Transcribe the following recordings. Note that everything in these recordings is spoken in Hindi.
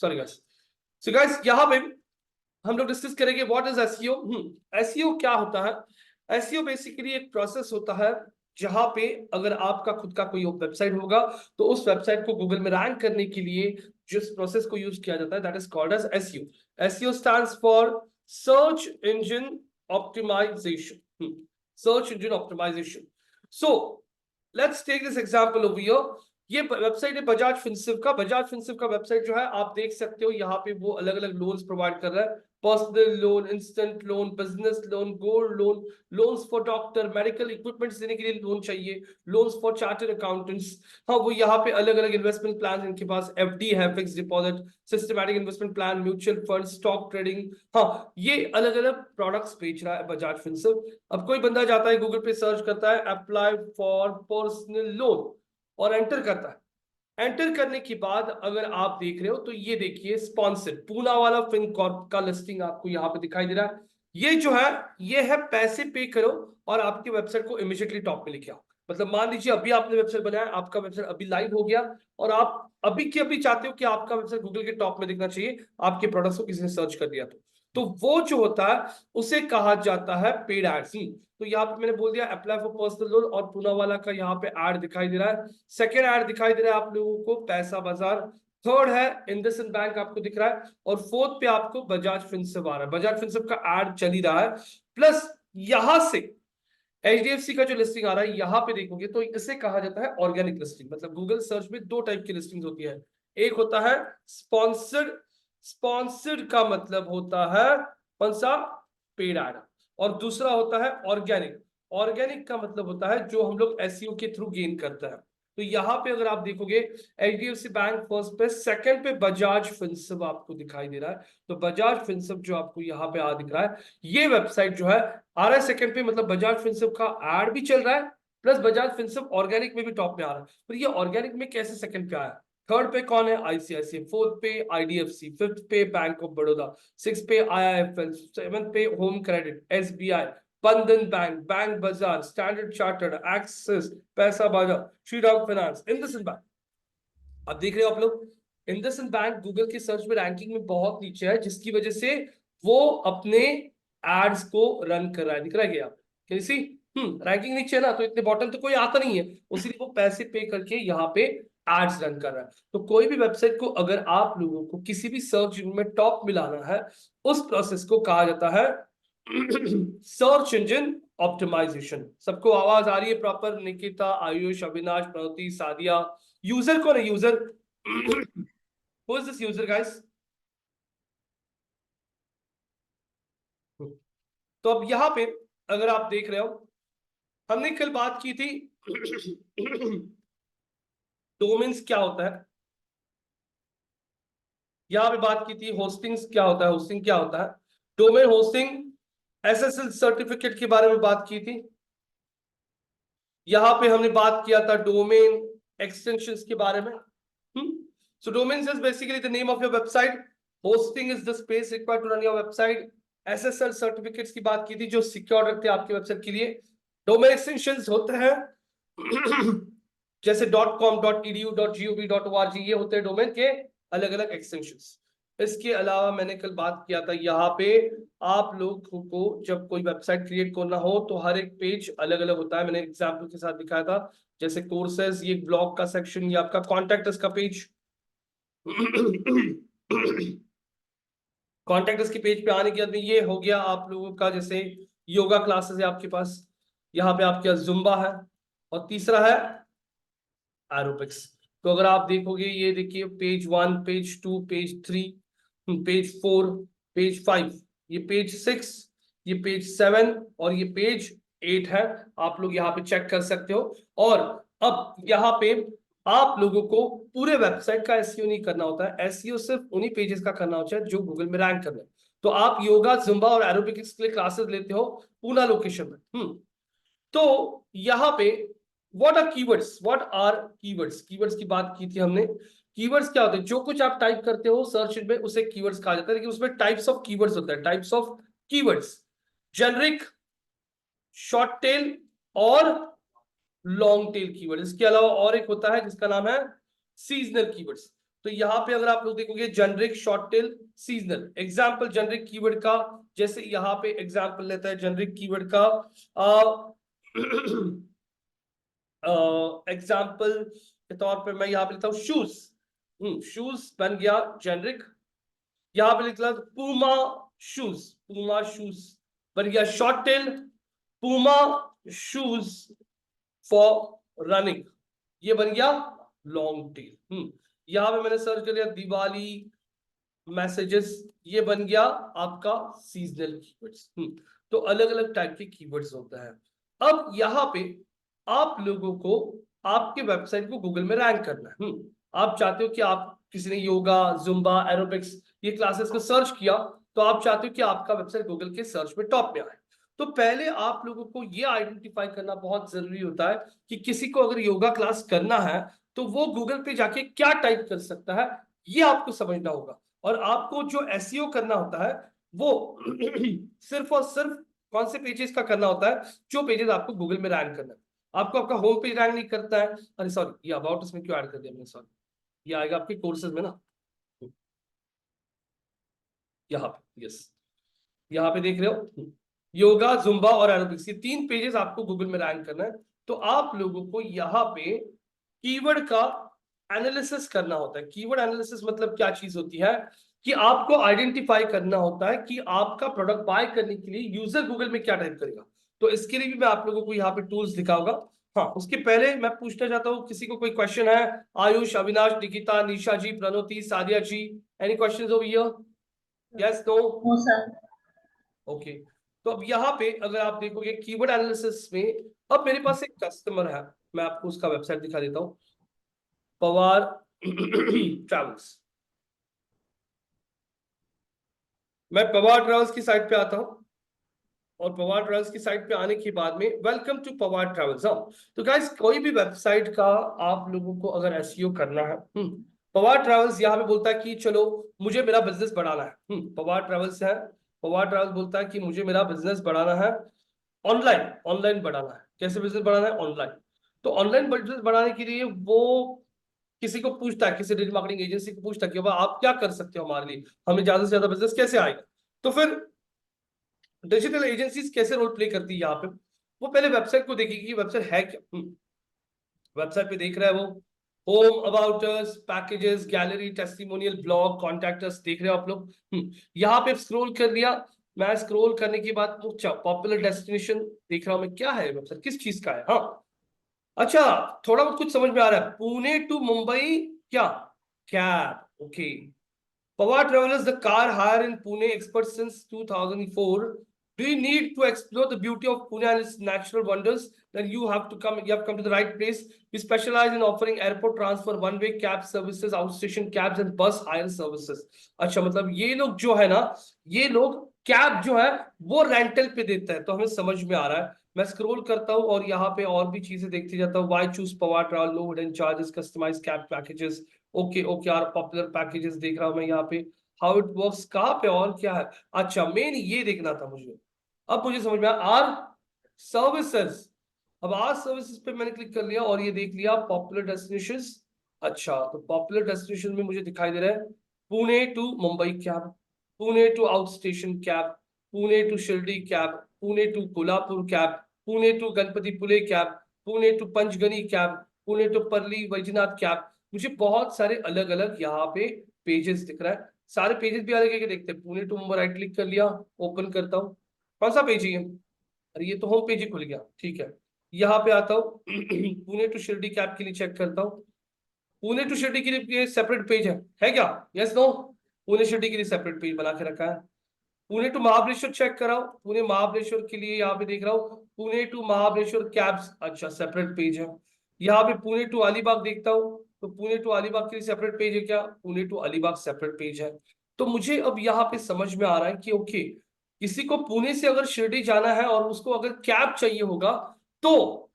Sorry guys. सो गाइस यहाँ पे हम लोग डिस्कस करेंगे व्हाट इज एसईओ। एसईओ क्या होता है? एसईओ बेसिकली एक प्रोसेस होता है जहां पे अगर आपका खुद का कोई वेबसाइट होगा तो उस वेबसाइट को गूगल में रैंक करने के लिए जिस प्रोसेस को यूज किया जाता है that is called as SEO. SEO stands for search engine optimisation. Search engine optimisation. So let's take this example over here. ये वेबसाइट है बजाज फिनसिव का। बजाज फिनसिव का वेबसाइट जो है आप देख सकते हो यहाँ पे वो अलग अलग लोन्स प्रोवाइड कर रहा है। Personal loan, instant loan, business loan, gold loan, loans for doctor, medical equipments देने के लिए लोन चाहिए, लोन्स फॉर चार्टर्ड अकाउंटेंट्स। हाँ, वो यहाँ पे अलग अलग इन्वेस्टमेंट प्लान इनके पास एफडी है, fix deposit, systematic investment plan, mutual fund, stock trading. हाँ, ये अलग अलग प्रोडक्ट्स बेच रहा है बजाज फिनसिव। अब कोई बंदा जाता है गूगल पे सर्च करता है अप्लाई फॉर पर्सनल लोन और एंटर करता है। एंटर करने के बाद अगर आप देख रहे हो तो ये देखिए स्पॉन्सर्ड पूना वाला फिनकॉर्प का लिस्टिंग आपको यहाँ पे दिखाई दे रहा है। ये जो है ये है पैसे पे करो और आपकी वेबसाइट को इमीडिएटली टॉप में लेके आओ। मतलब मान लीजिए अभी आपने वेबसाइट बनाया, आपका वेबसाइट अभी लाइव हो गया और आप अभी के अभी चाहते हो कि आपका वेबसाइट गूगल के टॉप में दिखना चाहिए, आपके प्रोडक्ट्स को किसी ने सर्च कर दिया तो वो जो होता है उसे कहा जाता है पेड एड्स। तो यहाँ पे मैंने बोल दिया अप्लाई फॉर पर्सनल लोन और पूना वाला का यहाँ पे एड दिखाई दे रहा है। सेकेंड एड दिखाई दे रहा है आप लोगों को पैसा बाजार। थर्ड है इंडसइंड बैंक आपको दिख रहा है और फोर्थ पे आपको बजाज फिनसर्व आ रहा है। बजाज फिनसर्व का एड चल ही रहा है। प्लस यहां से एचडीएफसी का जो लिस्टिंग आ रहा है यहाँ पे देखोगे तो इसे कहा जाता है ऑर्गेनिक लिस्टिंग। मतलब गूगल सर्च में दो टाइप की लिस्टिंग होती है। एक होता है स्पॉन्सर्ड। स्पॉन्सर्ड का मतलब होता है कौन सा? Paid ad. और दूसरा होता है ऑर्गेनिक। ऑर्गेनिक का मतलब होता है जो हम लोग एसईओ के थ्रू गेन करते हैं। तो यहाँ पे अगर आप देखोगे एचडीएफसी बैंक फर्स्ट पे, सेकंड पे बजाज फिनसर्व आपको दिखाई दे रहा है। तो बजाज फिनसर्व जो आपको यहाँ पे आ दिख रहा है ये वेबसाइट जो है आ रहा है सेकंड पे, मतलब बजाज फिनसर्व का एड भी चल रहा है प्लस बजाज फिनसर्व ऑर्गेनिक में भी टॉप में आ रहा है। पर ये ऑर्गेनिक में कैसे सेकंड पे आया? थर्ड पे कौन है? आईसीआईसीआई, फोर्थ पे आईडीएफसी, फिफ्थ पे बैंक ऑफ बड़ौदा, सिक्स पे आईआईएफएल, सेवंथ पे होम क्रेडिट, एसबीआई, बंधन बैंक, बैंक बाजार, स्टैंडर्ड चार्टर्ड, एक्सिस, पैसा बाजार, श्रीराम फाइनेंस, इंडसइंड बैंक। अब देख रहे हो आप लोग इंडसइंड बैंक गूगल की सर्च में रैंकिंग में बहुत नीचे है जिसकी वजह से वो अपने एड्स को रन कर रहा है। दिख रहा है क्या कैसी? रैंकिंग नीचे है ना तो इतने बॉटम तो कोई आता नहीं है, उसीलिए वो पैसे पे करके यहाँ पे एड्स रन कर रहा है। तो कोई भी वेबसाइट को अगर आप लोगों को किसी भी सर्च में टॉप मिलाना है उस प्रोसेस को कहा जाता है सर्च इंजन ऑप्टिमाइजेशन। सबको आवाज आ रही है प्रॉपर? निकिता, आयुष, अविनाश, प्रवृत्ति, सादिया। यूजर कौन है? User who is this user guys? तो अब यहां पे अगर आप देख रहे हो हमने कल बात की थी डोमेन्स क्या होता है, यहां पे बात की थी होस्टिंग्स क्या होता है, होस्टिंग क्या होता है, डोमेन होस्टिंग, एसएसएल सर्टिफिकेट के बारे में बात की थी। यहां पे हमने बात किया था डोमेन एक्सटेंशंस के बारे में। So domains is basically the name of your website. Hosting is the space required to run your website. SSL certificates की बात की थी जो सिक्योर रखते हैं आपके वेबसाइट के लिए। डोमेन एक्सटेंशंस होते हैं जैसे .com, .edu, .gov, .org, ये होते हैं डोमेन के अलग अलग एक्सटेंशंस। इसके अलावा मैंने कल बात किया था यहाँ पे आप लोगों को जब कोई वेबसाइट क्रिएट करना हो तो हर एक पेज अलग अलग होता है। मैंने एग्जाम्पल के साथ दिखाया था जैसे कोर्सेज, ये ब्लॉग का सेक्शन, ये आपका कॉन्टैक्ट अस का पेज। कॉन्टैक्ट अस के पेज पे आने के बाद में ये हो गया आप लोगों का जैसे योगा क्लासेस है आपके पास, यहाँ पे आपके पास जुम्बा है और तीसरा है एरोबिक्स। तो अगर आप देखोगे ये देखिए page 1, page 2, page 3, page 4, page 5, ये पेज 6, ये पेज 7 और ये पेज 8 है। आप लोग यहाँ पे चेक कर सकते हो। और अब यहाँ पे आप लोगों को पूरे वेबसाइट का एसईओ नहीं करना होता है, एसईओ सिर्फ उन्हीं पेजेस का करना होता है जो गूगल में रैंक करना है। तो आप योगा, जुम्बा और एरोबिक्स के लिए क्लासेस लेते हो पूना लोकेशन में। तो यहाँ पे what are keywords? What are keywords? Keywords की बात की थी हमने। कीवर्ड्स क्या होते हैं? जो कुछ आप टाइप करते हो सर्च में उसे कीवर्ड्स कहा जाता है, लेकिन उसमें टाइप्स ऑफ कीवर्ड्स होता है। Types of keywords generic, short tail और लॉन्ग टेल कीवर्ड। इसके अलावा और एक होता है जिसका नाम है सीजनल कीवर्ड्स। तो यहाँ पे अगर आप लोग देखोगे generic, short tail, seasonal. Example generic keyword का, जैसे यहाँ पे एग्जाम्पल लेता है जेनरिक कीवर्ड का एग्जाम्पल के तौर पे मैं यहाँ पे लिखता हूँ शूज। शूज बन गया जेनरिक। यहाँ पे लिखता पूमा शूज, पूमा शूज बन गया short tail. Puma shoes for running, ये बन गया लॉन्ग टेल। यहाँ पे मैंने सर्च कर लिया दिवाली मैसेजेस, ये बन गया आपका सीजनल कीवर्ड्स। तो अलग अलग टाइप के कीवर्ड्स होता है। अब यहाँ पे आप लोगों को आपके वेबसाइट को गूगल में रैंक करना है। आप चाहते हो कि आप किसी ने योगा, जुम्बा, एरोबिक्स ये क्लासेस को सर्च किया, तो आप चाहते हो कि आपका वेबसाइट गूगल के सर्च में टॉप में आए। तो पहले आप लोगों को ये आइडेंटिफाई करना बहुत जरूरी होता है कि किसी को अगर योगा क्लास करना है तो वो गूगल पे जाके क्या टाइप कर सकता है, ये आपको समझना होगा। और आपको जो एसईओ करना होता है वो सिर्फ और सिर्फ कौन से पेजेस का करना होता है, जो पेजेस आपको गूगल में रैंक करना है। आपको आपका होम पेज रैंक नहीं करता है। अरे सॉरी, ये अबाउट इसमें क्यों ऐड कर दिया मैंने, सॉरी, ये आएगा आपके कोर्सेज में ना, यहाँ पे, यस, यहाँ पे देख रहे हो योगा, जुम्बा और एरोबिक्स, ये 3 पेजेस आपको गूगल में रैंक करना है। तो आप लोगों को यहाँ पे कीवर्ड का एनालिसिस करना होता है। कीवर्ड एनालिसिस मतलब क्या चीज होती है कि आपको आइडेंटिफाई करना होता है कि आपका प्रोडक्ट बाय करने के लिए यूजर गूगल में क्या टाइप करेगा। तो इसके लिए भी मैं आप लोगों को यहाँ पे टूल्स दिखाऊंगा। हाँ, उसके पहले मैं पूछना चाहता हूँ, किसी को कोई क्वेश्चन है? Ayush, Avinash, Nikita, Nisha ji, Pranoti, Sadia ji, any questions over here? Yes, no? No sir. Okay. तो अब यहाँ पे अगर आप देखोगे कीवर्ड एनालिसिस में, अब मेरे पास एक कस्टमर है, मैं आपको उसका वेबसाइट दिखा देता हूँ, पवार ट्रैवल्स। मैं पवार ट्रैवल्स की साइट पे आता हूँ, और पवार ट्रैवल्स की साइट पे आने के बाद में वेलकम टू पवार ट्रैवल्स। हाँ, तो गाइस कोई भी वेबसाइट का आप लोगों को अगर एसईओ करना है, पवार ट्रैवल्स यहाँ पे बोलता है कि चलो मुझे मेरा बिजनेस बढ़ाना है। पवार ट्रैवल्स है, पवार ट्रैवल्स बोलता है कि मुझे मेरा बिजनेस बढ़ाना है, ऑनलाइन, ऑनलाइन बढ़ाना है। कैसे बिजनेस बढ़ाना है? ऑनलाइन। तो ऑनलाइन बिजनेस बढ़ाने के लिए वो किसी को पूछता है, किसी डिजिटल मार्केटिंग एजेंसी को पूछता है कि आप क्या कर सकते हो हमारे लिए, हमें ज्यादा से ज्यादा बिजनेस कैसे आएगा। तो फिर डिजिटल एजेंसीज कैसे रोल प्ले करती है यहाँ पे, वो पहले वेबसाइट को देखेगी कि वेबसाइट है क्या। वेबसाइट पे देख रहा है वो home, about us, packages, gallery, testimonial, blog, contact us, देख रहे हो आप लोग। यहाँ पे स्क्रॉल कर लिया। मैं स्क्रॉल करने के बाद पॉपुलर डेस्टिनेशन देख रहा हूँ मैं, क्या है वेबसाइट, किस चीज का है। हाँ, अच्छा, थोड़ा बहुत कुछ समझ में आ रहा है। पुणे टू मुंबई क्या cab, okay. Pawar Travelers, the car hire in Pune, expert since 2004. Do you need to explore the beauty of Pune and its natural wonders? Then you have come to the right place. We specialize in offering airport transfer, one-way cab services, outstation cabs and bus hire services. अच्छा, मतलब ये लोग जो है ना, ये लोग कैब जो है वो रेंटल पे देता है। तो हमें समझ में आ रहा है। मैं स्क्रॉल करता हूँ और यहाँ पे और भी चीजें देखते जाता हूँ। Why choose Pawar Travel? No hidden charges, customized cab packages. Okay okay, और पॉपुलर पैकेजेस देख रहा हूं मैं यहाँ पे। हाउ इट वर्क्स कहाँ पे और क्या है? अच्छा, मेन ये देखना था मुझे। अब मुझे समझ में आया, आर सर्विसेज। अब आर सर्विसेज पे मैंने क्लिक कर लिया और ये देख लिया पॉपुलर डेस्टिनेशंस। अच्छा, तो पॉपुलर डेस्टिनेशन में मुझे दिखाई दे रहा है Pune to Mumbai cab, Pune to outstation cab, Pune to Shirdi cab, Pune to Kolhapur cab, Pune to Ganpatipule cab, Pune to Panchgani cab, Pune to Parli Vaijnath cab. मुझे बहुत सारे अलग अलग यहाँ पे पेजेस दिख रहा है। सारे पेजेस भी अलग है, देखते हैं। Pune to Mumbai, right click कर लिया, ओपन करता हूँ। कौन सा पेज है ये? अरे ये तो होम पेज ही खुल गया, ठीक है। यहाँ पे आता हूँ पुणे टू शिरडी कैब के लिए चेक करता हूँ। पुणे टू शिरडी के लिए सेपरेट पेज है क्या? Yes, no? पुणे शिरडी के लिए सेपरेट पेज बना के रखा है। पुणे टू महाबलेश्वर चेक कराओ, पुणे महाबलेश्वर के लिए यहाँ पे देख रहा हूँ पुणे टू महाबलेश्वर कैब्स, अच्छा सेपरेट पेज है। यहाँ पे पुणे टू अलीबाग देखता हूँ, तो पुणे टू अलीबाग के लिए सेपरेट पेज है क्या? Pune to Alibag separate page है। तो मुझे अब यहाँ पे समझ में आ रहा है कि ओके, किसी को पुणे से अगर शिरडी जाना है और उसको अगर कैब चाहिए होगा, तो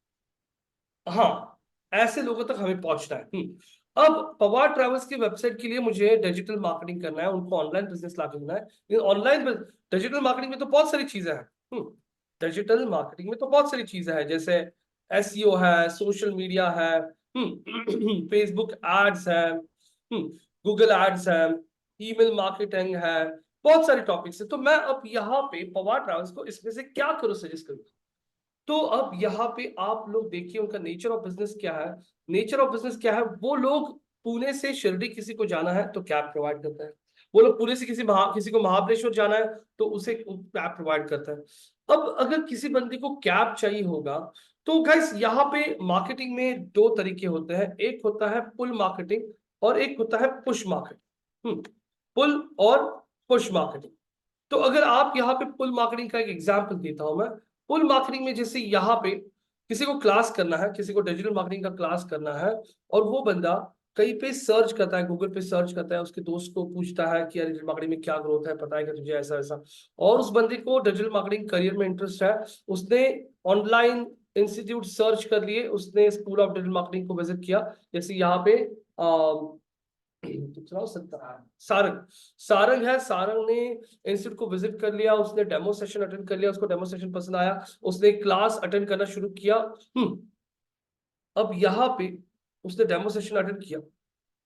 हाँ, ऐसे लोगों तक हमें पहुंचना है। अब पवार ट्रैवल्स की वेबसाइट के लिए मुझे डिजिटल मार्केटिंग करना है, उनको ऑनलाइन बिजनेस ला करना है। लेकिन ऑनलाइन डिजिटल मार्केटिंग में तो बहुत सारी चीजें हैं। डिजिटल मार्केटिंग में तो बहुत सारी चीजें हैं, जैसे एसईओ है, सोशल मीडिया है, फेसबुक एड्स है, गूगल एड्स है, ईमेल मार्केटिंग है, बहुत सारे टॉपिक्स है। तो मैं अब यहाँ पे पवार ट्रैवल्स को इसमें से क्या करूँ सजेस्ट करूँ। तो अब यहाँ पे आप लोग देखिए उनका नेचर ऑफ बिजनेस क्या है। नेचर ऑफ बिजनेस क्या है, वो लोग पुणे से शिरडी किसी को जाना है तो कैब प्रोवाइड करता है। वो लोग पुणे से किसी को महाबलेश्वर जाना है तो उसे कैब प्रोवाइड करता है। अब अगर किसी बंदे को कैब चाहिए होगा तो गाइस यहाँ पे मार्केटिंग में दो तरीके होते हैं, एक होता है पुल मार्केटिंग और एक होता है पुश मार्केटिंग। पुल और पुश मार्केटिंग। तो अगर आप यहाँ पे पुल मार्केटिंग का एक एग्जांपल देता हूं मैं। पुल मार्केटिंग में जैसे यहाँ पे किसी को क्लास करना है, किसी को डिजिटल मार्केटिंग का क्लास करना है, और वो बंदा कहीं पे सर्च करता है, गूगल पे सर्च करता है, उसके दोस्त को पूछता है कि यार डिजिटल मार्केटिंग में क्या ग्रोथ है, पता है क्या तुझे, ऐसा ऐसा। और उस बंदे को डिजिटल मार्केटिंग करियर में इंटरेस्ट है, उसने ऑनलाइन इंस्टीट्यूट सर्च कर लिए, उसने स्कूल ऑफ डिजिटल मार्केटिंग को विजिट किया। जैसे यहाँ पे सारंग सारंग है, सारंग ने इंस्टीट्यूट को विजिट कर लिया, उसने डेमो सेशन अटेंड कर लिया, उसको डेमो सेशन पसंद आया, उसने क्लास अटेंड करना शुरू किया। अब यहाँ पे उसने डेमो सेशन अटेंड किया,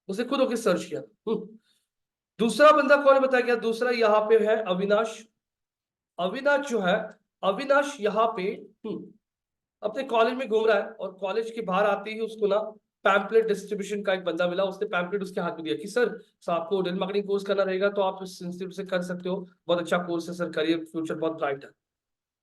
उसने खुद होकर सर्च किया। दूसरा बंदा कौन है बताया क्या, दूसरा यहाँ पे है अविनाश। अविनाश जो है, अविनाश यहाँ पे अपने कॉलेज में घूम रहा है, और कॉलेज के बाहर आते ही उसको ना पैम्पलेट डिस्ट्रीब्यूशन का एक बंदा मिला, उसने पैम्पलेट उसके हाथ में दिया कि सर आपको डिजिटल मार्केटिंग कोर्स करना रहेगा तो आप इस इंस्टीट्यूट से कर सकते हो, बहुत अच्छा कोर्स है सर, करियर फ्यूचर बहुत ब्राइट है।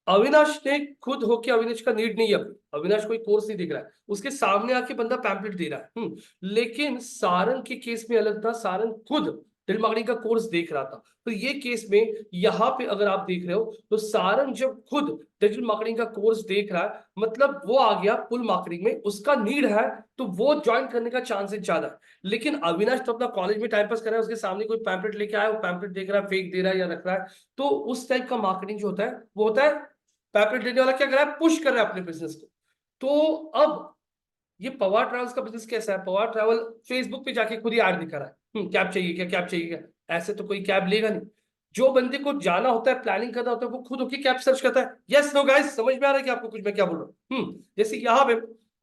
अविनाश ने खुद होके, अविनाश का नीड नहीं है, अविनाश कोई कोर्स नहीं दिख रहा है, उसके सामने आके बंदा पैम्पलेट दे रहा है। लेकिन सारंग के केस में अलग था, सारंग खुद डिजिटल मार्केटिंग का कोर्स देख रहा था। तो ये केस में यहाँ पे अगर आप देख रहे हो तो सारंग जब खुद डिजिटल मार्केटिंग का कोर्स देख रहा है, मतलब वो आ गया पुल मार्केटिंग में, उसका नीड है तो वो ज्वाइन करने का चांसेस ज्यादा है। लेकिन अविनाश तो अपना कॉलेज में टाइम पास कर रहा है, उसके सामने कोई पैम्पलेट लेके आया, वो पैम्पलेट देख रहा है, फेक दे रहा है या रख रहा है। तो उस टाइप का मार्केटिंग जो होता है वो होता है पैम्पलेट लेने वाला क्या कर रहा है, पुश कर रहा है अपने बिजनेस को। तो अब ये पवार ट्रैवल्स का बिजनेस कैसा है, पवार ट्रैवल फेसबुक पे जाके खुद ही ऐड दिखा रहा है, कैब चाहिए क्या, कैब चाहिए क्या। ऐसे तो कोई कैब लेगा नहीं। जो बंदे को जाना होता है, प्लानिंग करना होता है, वो खुद होके कैब सर्च करता है। यस नो गाइस, समझ में आ रहा है कि आपको कुछ मैं क्या बोल रहा हूँ। जैसे यहाँ पे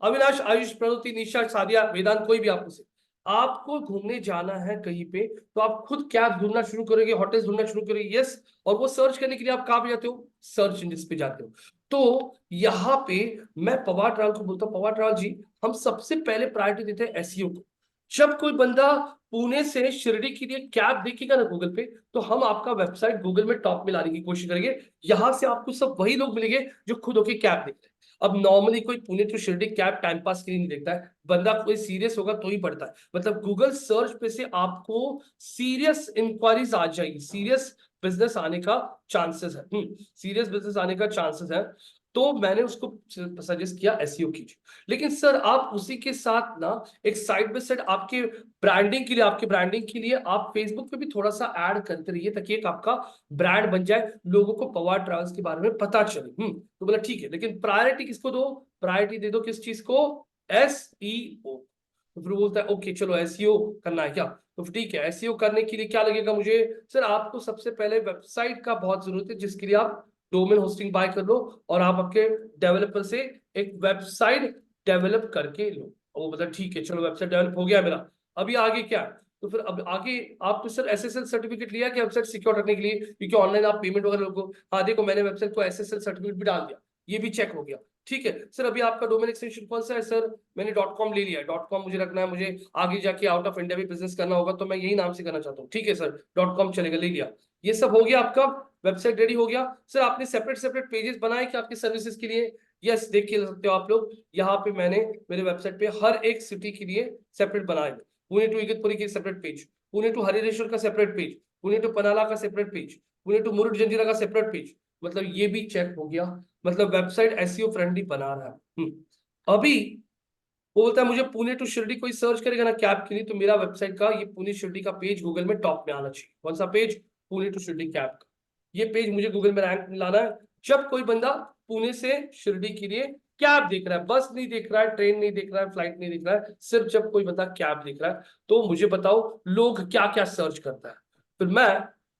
अविनाश, आयुष, प्रणुति, निशा, सादिया, वेदांत, कोई भी आपको से आपको घूमने जाना है कहीं पे, तो आप खुद कैब ढूंढना शुरू करोगे, होटल ढूंढना शुरू करोगे। यस, और वो सर्च करने के लिए आप कहाँ पे जाते हो, सर्च इंजन पे जाते हो। तो यहाँ पे मैं पवार ट्रैवल को बोलता हूँ, पवार ट्रैवल जी, हम सबसे पहले प्रायोरिटी देते हैं एसईओ को। जब कोई बंदा पुणे से शिरडी के लिए कैब देखेगा ना गूगल पे, तो हम आपका वेबसाइट गूगल में टॉप में लाने की कोशिश करेंगे। यहां से आपको सब वही लोग मिलेंगे जो खुद होके कैब देखते हैं। अब नॉर्मली कोई Pune to Shirdi cab time pass के लिए नहीं देखता है, बंदा कोई सीरियस होगा तो ही पढ़ता है। मतलब गूगल सर्च पे से आपको सीरियस इंक्वायरीज आ जाएगी, सीरियस बिजनेस आने का चांसेस है, सीरियस बिजनेस आने का चांसेस है। तो मैंने उसको सजेस्ट किया एसईओ कीजिए। लेकिन सर आप उसी के साथ ना एक साइड बाय साइड आपके ब्रांडिंग के लिए, आपके ब्रांडिंग के लिए आप फेसबुक पे भी थोड़ा सा ऐड करते रहिए, ताकि एक आपका ब्रांड बन जाए, लोगों को पवार ट्रैवल्स के बारे में पता चले। तो बोला ठीक है, लेकिन प्रायोरिटी किसको दो, प्रायोरिटी दे दो किस चीज को, एसईओ। तो फिर बोलता है ओके चलो एसईओ करना है क्या, तो ठीक है, एसईओ करने के लिए क्या लगेगा मुझे, सर आपको सबसे पहले वेबसाइट का बहुत जरूरत है, जिसके लिए आप डोमेन होस्टिंग बाय कर लो, और आप आपके डेवलपर से एक वेबसाइट डेवलप करके लो। और वो मतलब ठीक है चलो वेबसाइट डेवलप हो गया मेरा, अभी आगे क्या है? तो फिर अब आगे आप तो सर एसएसएल सर्टिफिकेट लिया कि वेबसाइट सिक्योर रखने के लिए, क्योंकि ऑनलाइन आप पेमेंट वगैरह लोगों, हाँ देखो मैंने वेबसाइट को एसएसएल सर्टिफिकेट भी डाल दिया, ये भी चेक हो गया। ठीक है सर, अभी आपका डोमेन एक्सटेंशन कौन सा है, सर मैंने डॉट कॉम ले लिया है, डॉट कॉम मुझे रखना है, मुझे आगे जाके आउट ऑफ इंडिया भी बिजनेस करना होगा तो मैं यही नाम से करना चाहता हूँ। ठीक है सर, डॉट कॉम चलेगा, ले लिया, ये सब हो गया, आपका वेबसाइट रेडी हो गया। सर आपने सेपरेट सेपरेट पेजेस बनाए कि आपकी सर्विसेज के लिए, यस देख के सकते हो आप लोग, यहाँ पे मैंने मेरे वेबसाइट पे हर एक सिटी के लिए सेपरेट बनाए, पुणे टू इगतपुरी के separate page, Pune to Harihareshwar का separate page, Pune to Panhala का separate page, Pune to Murud Janjira का सेपरेट पेज, मतलब ये भी चेक हो गया। मतलब वेबसाइट एसईओ फ्रेंडली बना रहा है। अभी वो बोलता है मुझे पुणे टू शिरडी कोई सर्च करेगा ना कैब के लिए, तो मेरा वेबसाइट का ये पुणे शिरडी का पेज गूगल में टॉप में आना चाहिए। कौन सा page, Pune to Shirdi cab का, ये पेज मुझे गूगल में रैंक में लाना है। जब कोई बंदा पुणे से शिरडी के लिए कैब देख रहा है, बस नहीं देख रहा है, ट्रेन नहीं देख रहा है, फ्लाइट नहीं देख रहा है, सिर्फ जब कोई बंदा कैब देख रहा है, तो मुझे बताओ लोग क्या क्या सर्च करता है। फिर मैं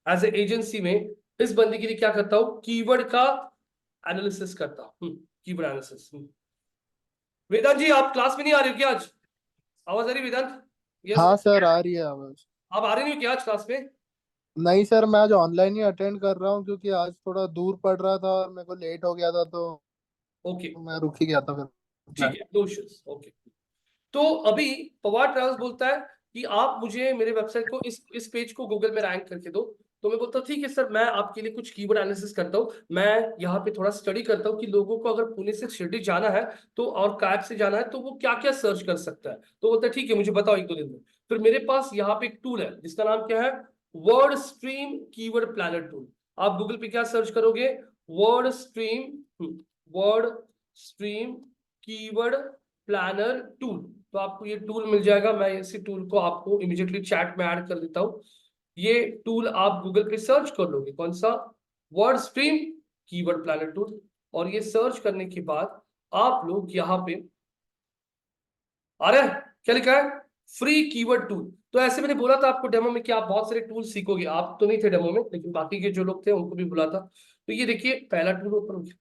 एज ए एजेंसी में इस बंदे के लिए क्या करता हूँ, कीवर्ड का एनालिसिस करता हूँ, कीवर्ड एनालिसिस। वेदांत जी आप क्लास में नहीं आ रहे हो क्या आज, आवाज आ रही वेदांत? यस, हाँ सर, आ रही है आवाज। आप आ रहे नहीं हो क्या आज क्लास में? नहीं सर, मैं आज ऑनलाइन ही अटेंड कर रहा हूँ क्योंकि आज थोड़ा दूर पड़ रहा था और मेरे को लेट हो गया था, तो ओके, मैं रुक ही गया था ठीक फिर। है, नो इश्यूज, ओके। तो अभी पवार ट्रेवल्स बोलता है कि आप मुझे मेरे वेबसाइट को इस पेज को गूगल में रैंक करके दो। तो मैं बोलता हूँ ठीक है सर, मैं आपके लिए कुछ कीवर्ड एनालिसिस करता हूँ, मैं यहाँ पे थोड़ा स्टडी करता हूँ कि लोगों को अगर पुणे से शिरडी जाना है तो और कैब से जाना है तो वो क्या क्या सर्च कर सकता है। तो बोलता है ठीक है, मुझे बताओ एक दो दिन में। फिर मेरे पास यहाँ पे एक टूल है जिसका नाम क्या है, WordStream keyword planner tool. आप गूगल पे क्या सर्च करोगे, WordStream, WordStream keyword planner tool, तो आपको ये टूल मिल जाएगा। मैं इसी टूल को आपको इमीडिएटली चैट में ऐड कर देता हूँ। ये टूल आप गूगल पे सर्च कर लोगे, कौन सा, WordStream keyword planner tool. और ये सर्च करने के बाद आप लोग यहाँ पे आ रहा है क्या लिखा है, फ्री कीवर्ड टूल। तो ऐसे मैंने बोला था आपको डेमो में कि आप बहुत सारे टूल सीखोगे, आप तो नहीं थे डेमो में लेकिन बाकी के जो लोग थे उनको भी बोला था। तो ये देखिए पहला टूल ओपन हो गया।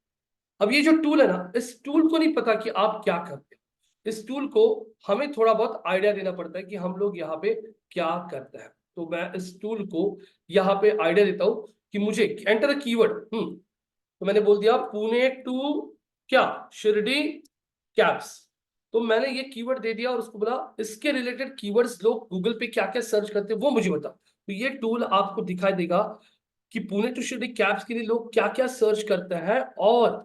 अब ये जो टूल है ना, इस टूल को नहीं पता कि आप क्या करते हैं, इस टूल को हमें थोड़ा बहुत आइडिया देना पड़ता है कि हम लोग यहाँ पे क्या करते हैं। तो मैं इस टूल को यहाँ पे आइडिया देता हूँ कि मुझे एंटर कीवर्ड, तो मैंने बोल दिया पुणे टू क्या शिरडी कैब्स। तो मैंने ये कीवर्ड दे दिया और उसको बोला इसके रिलेटेड कीवर्ड्स लोग गूगल पे क्या क्या सर्च करते हैं वो मुझे बता। तो ये टूल आपको दिखाई देगा कि पुणे टू शिरडी कैब्स के लिए लोग क्या क्या सर्च करते हैं और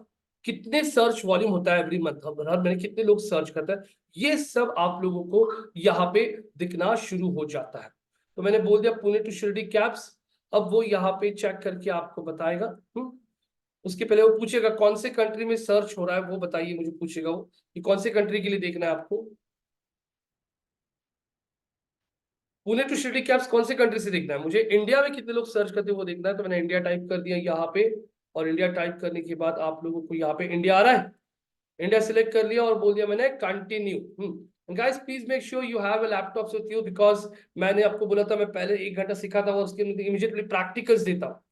कितने सर्च वॉल्यूम होता है एवरी मंथ, हर महीने कितने लोग सर्च करते हैं। ये सब आप लोगों को यहाँ पे दिखना शुरू हो जाता है। तो मैंने बोल दिया पुणे टू शिरडी कैब्स। अब वो यहाँ पे चेक करके आपको बताएगा। उसके पहले वो पूछेगा कौन से कंट्री में सर्च हो रहा है वो बताइए मुझे, पूछेगा वो कि कौन से कंट्री के लिए देखना है आपको। पुणे टू शिरडी कैब्स कौन से कंट्री से देखना है मुझे, इंडिया में कितने लोग सर्च करते हैं वो देखना है। तो मैंने इंडिया टाइप कर दिया यहाँ पे, और इंडिया टाइप करने के बाद आप लोगों को यहाँ पे इंडिया आ रहा है, इंडिया सिलेक्ट कर लिया और बोल दिया मैंने continue. Guys please make sure you have a laptop with you, because मैंने आपको बोला था मैं पहले 1 घंटा सिखा था और उसके इमीडिएटली प्रैक्टिकल्स देता हूँ।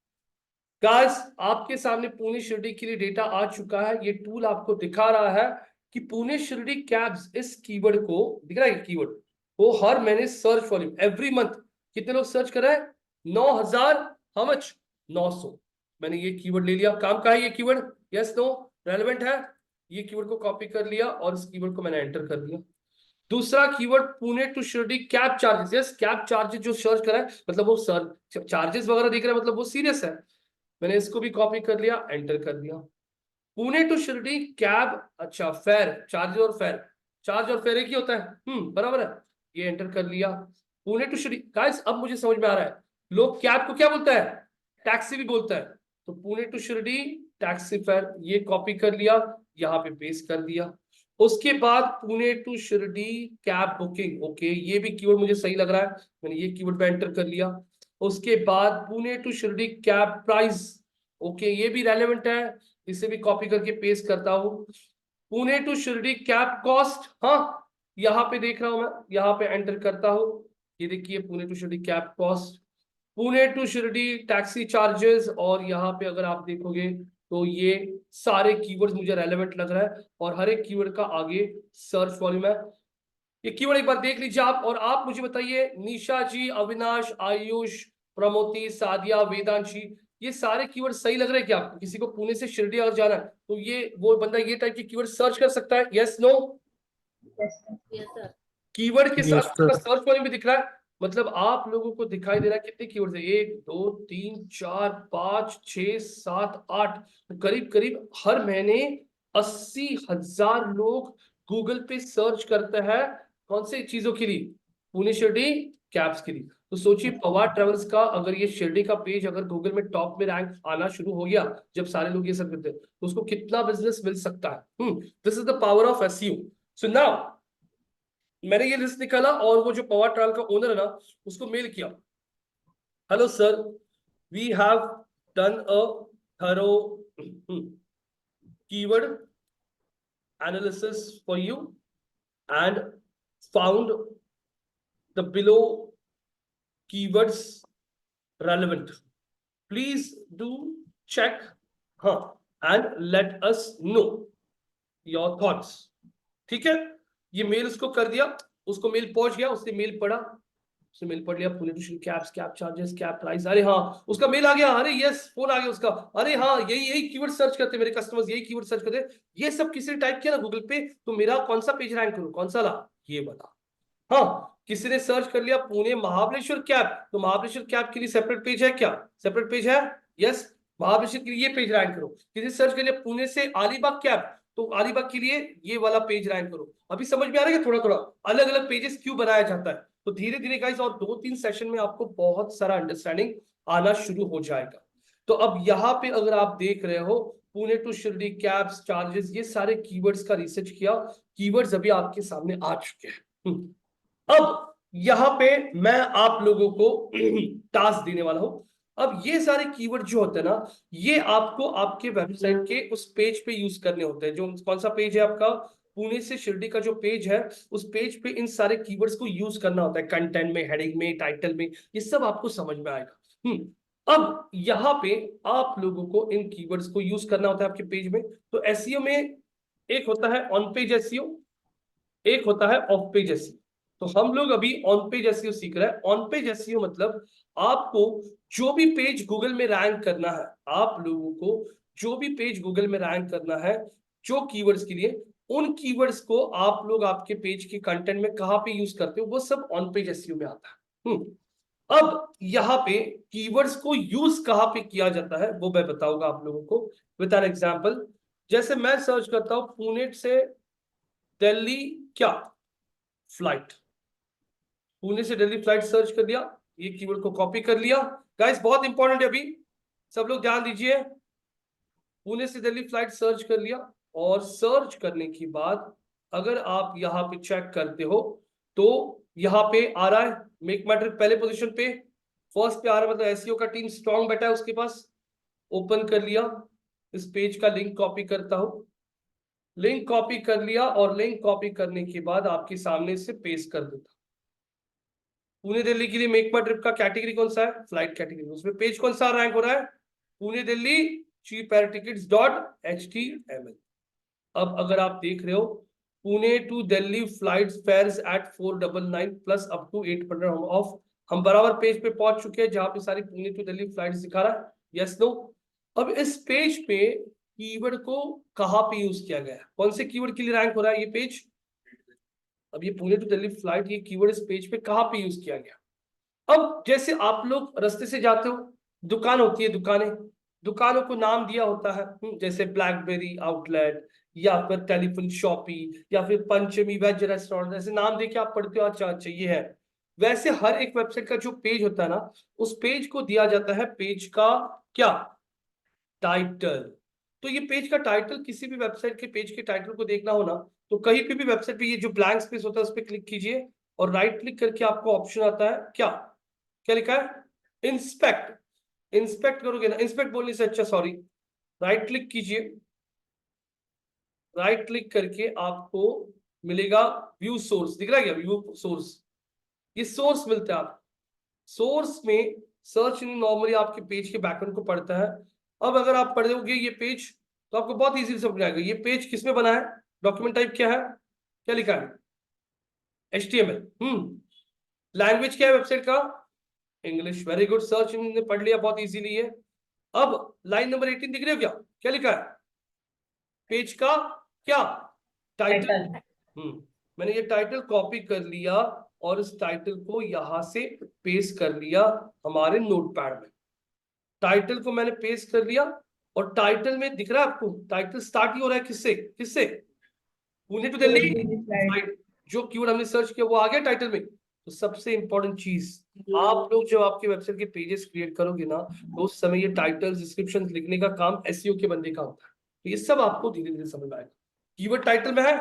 गाइस आपके सामने पुणे शिरडी के लिए डेटा आ चुका है, ये टूल आपको दिखा रहा है कि पुणे शिरडी कैब्स इस कीवर्ड को दिख रहा है, कीवर्ड वो हर महीने सर्च वॉल्यूम एवरी मंथ कितने लोग सर्च कर रहे हैं, 9,000, हाउ मच, 900। मैंने ये कीवर्ड ले लिया, काम का है ये कीवर्ड, यस नो रेलेवेंट है, ये कीवर्ड को कॉपी कर लिया और इस कीवर्ड को मैंने एंटर कर दिया। दूसरा keyword Pune to Shirdi cab charges, yes cab charges जो सर्च करा है मतलब वो सर चार्जेस वगैरह दिख रहा है मतलब वो सीरियस है। मैंने इसको भी कॉपी कर लिया, एंटर कर दिया। पुणे टू शिरडी कैब, अच्छा फेयर, चार्ज और फेयर, चार्ज और फेयर एक ही होता है, बराबर है, ये एंटर कर लिया। पुणे टू शिरडी गाइस अब मुझे समझ में आ रहा है, लोग कैब को क्या बोलता है, टैक्सी भी बोलता है। तो Pune to Shirdi taxi fare, ये कॉपी कर लिया, यहाँ पे पेस्ट कर दिया। उसके बाद Pune to Shirdi cab booking, okay ये भी कीवर्ड मुझे सही लग रहा है, मैंने ये कीवर्ड पे एंटर कर लिया। उसके बाद Pune to Shirdi cab price, okay ये भी रेलेवेंट है, इसे भी कॉपी करके पेस्ट करता हूं। Pune to Shirdi cab cost, हाँ यहाँ पे देख रहा हूं मैं, यहाँ पे एंटर करता हूं। ये देखिए Pune to Shirdi cab cost, Pune to Shirdi taxi charges, और यहाँ पे अगर आप देखोगे तो ये सारे कीवर्ड्स मुझे रेलेवेंट लग रहा है और हर एक कीवर्ड का आगे सर्च वॉल्यूम है। ये कीवर्ड एक बार देख लीजिए आप, और आप मुझे बताइए निशा जी, अविनाश, आयुष, प्रमोति, सादिया, वेदांशी, ये सारे कीवर्ड सही लग रहे हैं क्या आपको? किसी को पुणे से शिरडी अगर जाना है तो ये वो बंदा ये टाइप के कीवर्ड सर्च कर सकता है, यस नो? कीवर्ड के साथ यस उसका सर। सर्च वॉल्यूम भी दिख रहा है, मतलब आप लोगों को दिखाई दे रहा है कितने कीवर्ड है, 1 2 3 4 5 6 7 8, तो करीब करीब हर महीने 80,000 लोग गूगल पे सर्च करते हैं कौन से चीजों के लिए, पुणे शिरडी कैब्स के लिए। तो सोचिए पवार ट्रेवल्स का अगर ये शिरडी का पेज अगर गूगल में टॉप में रैंक आना शुरू हो गया जब सारे लोग ये सब करते हैं तो उसको कितना बिजनेस मिल सकता है। This is the power of SEO. So now मैंने ये लिस्ट निकाला और वो जो पवार ट्रायल का ओनर है ना उसको मेल किया, hello sir, we have done a thorough keyword analysis for you and found the below keywords relevant, please do check, हाँ, and let us know your thoughts. ठीक है, ये मेल उसको कर दिया, उसको मेल पहुंच गया, उसने मेल पढ़ा, उसने मेल पढ़ लिया, Pune to Shirdi cabs, cab charges, cab price, अरे हाँ उसका मेल आ गया, अरे यस फोन आ गया उसका, अरे हाँ यही यही कीवर्ड सर्च करते मेरे कस्टमर्स, यही कीवर्ड सर्च करते, ये सब किसी ने टाइप किया ना गूगल पे, तो मेरा कौन सा पेज रैंक करूं, कौन सा ला, ये बता। हाँ किसी ने सर्च कर लिया पुणे महाबलेश्वर कैब, तो महाबलेश्वर कैब के लिए सेपरेट पेज है क्या, सेपरेट पेज है, यस महाबलेश्वर के लिए ये पेज रैंक करो। किसी ने सर्च कर लिया पुणे से अलीबाग कैब, तो अलीबाग के लिए ये वाला पेज रैंक करो। अभी समझ में आ रहा है कि थोड़ा थोड़ा अलग अलग पेजेस क्यों बनाया जाता है। तो धीरे धीरे गाइस और 2-3 सेशन में आपको बहुत सारा अंडरस्टैंडिंग आना शुरू हो जाएगा। तो अब यहाँ पे अगर आप देख रहे हो Pune to Shirdi cabs charges, ये सारे कीवर्ड्स का रिसर्च किया, कीवर्ड्स अभी आपके सामने आ चुके हैं। अब यहां पे मैं आप लोगों को टास्क देने वाला हूं। अब ये सारे कीवर्ड जो होते हैं ना, ये आपको आपके वेबसाइट के उस पेज पे यूज करने होते हैं। जो कौन सा पेज है आपका, पुणे से शिरडी का जो पेज है, उस पेज पे इन सारे कीवर्ड्स को यूज करना होता है, कंटेंट में, हेडिंग में, टाइटल में, ये सब आपको समझ में आएगा। अब यहाँ पे आप लोगों को इन कीवर्ड्स को यूज करना होता है आपके पेज में। तो एसईओ में एक होता है ऑन पेज एसईओ, एक होता है ऑफ पेज एसईओ। तो हम लोग अभी ऑन पेज एसईओ सीख रहे हैं। ऑन पेज एसईओ मतलब आपको जो भी पेज गूगल में रैंक करना है, आप लोगों को जो भी पेज गूगल में रैंक करना है जो कीवर्ड्स के लिए, उन कीवर्ड्स को आप लोग आपके पेज के कंटेंट में कहां पे यूज करते हो, वो सब ऑन पेज एसईओ में आता है। अब यहाँ पे कीवर्ड्स को यूज कहां पे किया जाता है वो मैं बताऊंगा आप लोगों को विद एन एग्जांपल। जैसे मैं सर्च करता हूं पुणे से दिल्ली क्या फ्लाइट, पुणे से दिल्ली फ्लाइट सर्च कर लिया, ये कीवर्ड को कॉपी कर लिया। गाइस बहुत इंपॉर्टेंट है, अभी सब लोग ध्यान दीजिए। पुणे से दिल्ली फ्लाइट सर्च कर लिया, और सर्च करने के बाद अगर आप यहाँ पे चेक करते हो तो यहाँ पे आ रहा है मेक माय ट्रिप पहले पोजीशन पे, फर्स्ट पे आ रहा है, मतलब एसईओ का टीम स्ट्रांग बैठा है उसके पास। ओपन कर लिया, इस पेज का लिंक कॉपी करता हूं, लिंक कॉपी कर लिया, और लिंक कॉपी करने के बाद आपके सामने से पेस्ट कर देता। पुणे दिल्ली के लिए मेक माय ट्रिप का कैटेगरी कौन सा है, फ्लाइट कैटेगरी, उसमें पेज कौन सा रैंक हो रहा है, Pune Delhi cheap air tickets dot HTML। अब अगर आप देख रहे हो Pune to Delhi flight fares at 499 plus up to 800 off, हम बराबर पेज पे पहुंच चुके हैं जहां पे सारी पुणे टू दिल्ली फ्लाइट दिखा रहा है, यस नो। अब इस पेज पे कीवर्ड को कहां पे यूज किया गया है, कौन से कीवर्ड के लिए रैंक हो रहा है ये पेज। अब ये पुणे टू दिल्ली फ्लाइट, ये कीवर्ड इस पेज पे कहां पे यूज किया गया। अब जैसे आप लोग रास्ते से जाते हो, दुकान होती है, दुकानें, दुकानों को नाम दिया होता है, जैसे ब्लैकबेरी आउटलेट, या फिर टेलीफोन शॉपी, या फिर पंचमी वेज रेस्टोरेंट, ऐसे नाम देके आप पढ़ते हो, अच्छा अच्छा ये है। वैसे हर एक वेबसाइट का जो पेज होता है ना, उस पेज को दिया जाता है पेज का क्या, टाइटल। तो ये पेज का टाइटल, किसी भी वेबसाइट के पेज के टाइटल को देखना हो ना, तो कहीं पे भी वेबसाइट पे ये जो ब्लैंक स्पेस होता है उस पर क्लिक कीजिए, और राइट क्लिक करके आपको ऑप्शन आता है क्या, क्या लिखा है, इंस्पेक्ट। इंस्पेक्ट करोगे ना, इंस्पेक्ट बोलने से अच्छा सॉरी, राइट क्लिक कीजिए, राइट क्लिक करके आपको मिलेगा व्यू सोर्स, दिख रहा है क्या, व्यू सोर्स, ये सोर्स मिलता है आपको। सोर्स में सर्च नॉर्मली आपके पेज के बैकग्राउंड को पढ़ता है। अब अगर आप पढ़ोगे ये पेज, तो आपको बहुत इजीली समझ आएगा ये पेज किसमें बना है, डॉक्यूमेंट टाइप क्या है, क्या लिखा है, HTML। लैंग्वेज क्या है वेबसाइट का, इंग्लिश, वेरी गुड, सर्च ने पढ़ लिया बहुत इजीली है। अब लाइन नंबर 18 दिख रही हो क्या, क्या लिखा है, पेज का क्या, टाइटल। मैंने ये टाइटल कॉपी कर लिया, और इस टाइटल को यहां से पेस्ट कर लिया हमारे नोटपैड में। टाइटल को मैंने पेस्ट कर लिया, और टाइटल में दिख रहा है आपको, टाइटल स्टार्ट ही हो रहा है किससे, किससे, पुणे टू दिल्ली, जो कीवर्ड हमने सर्च किया वो आ गया टाइटल में। तो सबसे इंपॉर्टेंट चीज, आप लोग जब आपके वेबसाइट के पेजेस क्रिएट करोगे ना, तो उस समय ये टाइटल डिस्क्रिप्शन लिखने का काम एसईओ के बंदे का होता है। तो ये सब आपको धीरे धीरे समझ में आएगा, कीवर्ड टाइटल में है।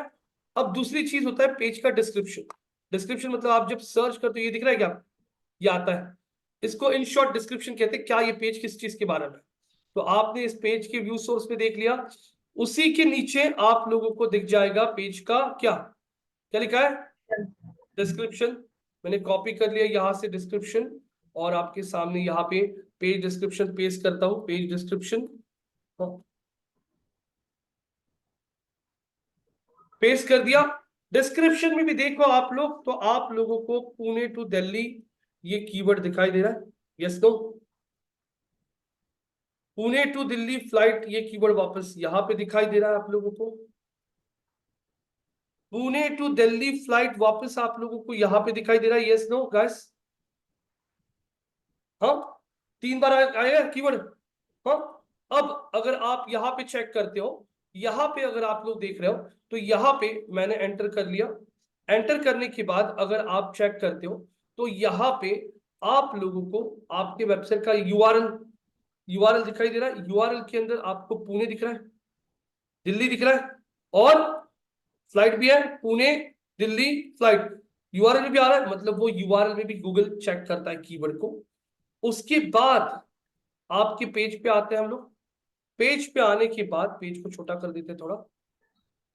अब दूसरी चीज होता है पेज का डिस्क्रिप्शन। डिस्क्रिप्शन मतलब आप जब सर्च करते हो, ये दिख रहा है क्या, ये आता है, इसको इन शॉर्ट डिस्क्रिप्शन कहते हैं, क्या ये पेज किस चीज के बारे में। तो आपने इस पेज के व्यू सोर्स पे देख लिया, उसी के नीचे आप लोगों को दिख जाएगा पेज का क्या, क्या लिखा है, डिस्क्रिप्शन। मैंने कॉपी कर लिया यहां से डिस्क्रिप्शन, और आपके सामने यहाँ पे पेज डिस्क्रिप्शन पेस्ट करता हूं, पेज डिस्क्रिप्शन पेस्ट कर दिया। डिस्क्रिप्शन में भी देखो आप लोग, तो आप लोगों को पुणे टू दिल्ली ये कीवर्ड दिखाई दे रहा है? Yes no? Pune to Delhi flight, ये कीवर्ड वापस यहाँ पे दिखाई दे रहा है आप लोगों को। पुणे टू दिल्ली फ्लाइट वापस आप लोगों को यहाँ पे दिखाई दे रहा है? Yes no guys? हाँ, 3 बार आएगा कीवर्ड। हाँ, अब अगर आप यहाँ पे चेक करते हो, यहाँ पे अगर आप लोग देख रहे हो तो यहाँ पे मैंने एंटर कर लिया। एंटर करने के बाद अगर आप चेक करते हो तो यहाँ पे आप लोगों को आपके वेबसाइट का यूआरएल दिखाई दे रहा है। यूआरएल के अंदर आपको पुणे दिख रहा है, दिल्ली दिख रहा है, और फ्लाइट भी है, पुणे दिल्ली फ्लाइट। यूआरएल भी आ रहा है, मतलब वो यूआरएल में भी गूगल चेक करता है कीवर्ड को। उसके बाद आपके पेज पे आते हैं हम लोग। पेज पे आने के बाद, पेज को छोटा कर देते हैं थोड़ा।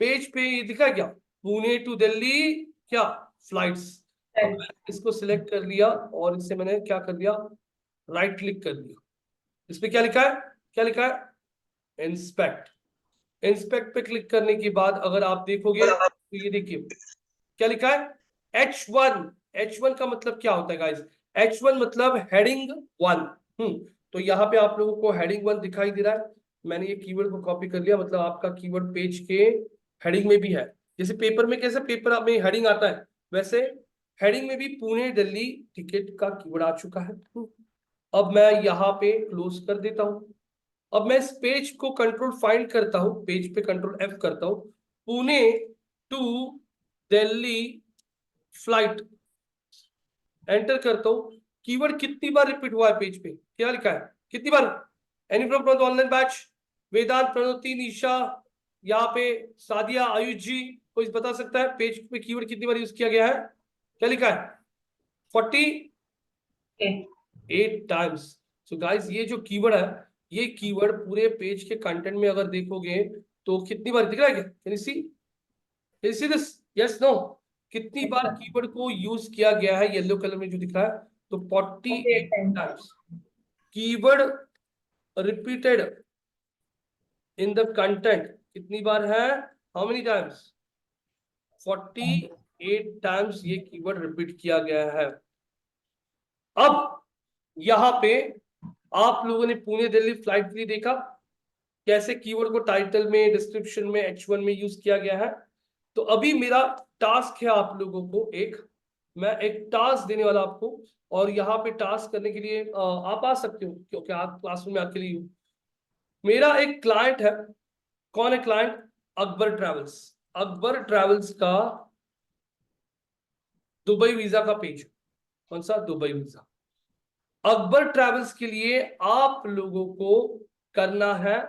पेज पे ये दिखा क्या? पुणे टू दिल्ली क्या फ्लाइट्स। अब मैंने इसको सिलेक्ट कर लिया और इससे मैंने क्या कर दिया, राइट क्लिक कर दिया। इस पे क्या लिखा है, क्या लिखा है? इंस्पेक्ट। इंस्पेक्ट पे क्लिक करने के बाद अगर आप देखोगे तो ये देखिए क्या लिखा है, H1। H1 का मतलब क्या होता है गाइस? H1 मतलब हेडिंग 1। तो यहाँ पे आप लोगों को हेडिंग 1 दिखाई दे रहा है। मैंने ये कीवर्ड को कॉपी कर लिया, मतलब आपका कीवर्ड पेज के हेडिंग में भी है। जैसे पेपर में कैसे पेपर में हेडिंग आता है, वैसे हेडिंग में भी पुणे दिल्ली टिकट का कीवर्ड आ चुका है। अब मैं यहाँ पे क्लोज कर देता हूं। अब मैं इस पेज को कंट्रोल फाइंड करता हूं, पेज पे कंट्रोल F करता हूं, Pune to Delhi flight enter करता हूं। कीवर्ड कितनी बार रिपीट हुआ है पेज पे, क्या लिखा है, कितनी बार? एनी फ्रॉम ऑनलाइन बैच, वेदांत, प्रणोति, निशा, यहाँ पे सादिया, आयुष जी, कोई बता सकता है पेज पे कीवर्ड कितनी बार यूज किया गया है? क्या लिखा है? 48 टाइम्स। सो गाइस, ये जो कीवर्ड है, ये कीवर्ड पूरे पेज के कंटेंट में अगर देखोगे तो कितनी बार दिख रहा है? क्या can you see this? Yes no? कितनी बार कीवर्ड को यूज किया गया है? येलो कलर में जो दिख रहा है, तो 48 times keyword repeated in the content. कितनी बार है? How many times? 48 टाइम्स ये कीवर्ड रिपीट किया गया है। अब यहाँ पे आप लोगों ने पुणे दिल्ली फ्लाइट के लिए देखा कैसे कीवर्ड को टाइटल में, डिस्क्रिप्शन में, H1 में यूज किया गया है। तो अभी मेरा टास्क है आप लोगों को मैं एक टास्क देने वाला आपको, और यहाँ पे टास्क करने के लिए आप आ सकते हो क्योंकि आप क्लासरूम में अकेले ही हो। मेरा एक क्लाइंट है। कौन है client? Akbar travels. Akbar travels का दुबई वीजा का पेज। कौन सा? Dubai visa. अकबर ट्रैवल्स के लिए आप लोगों को करना है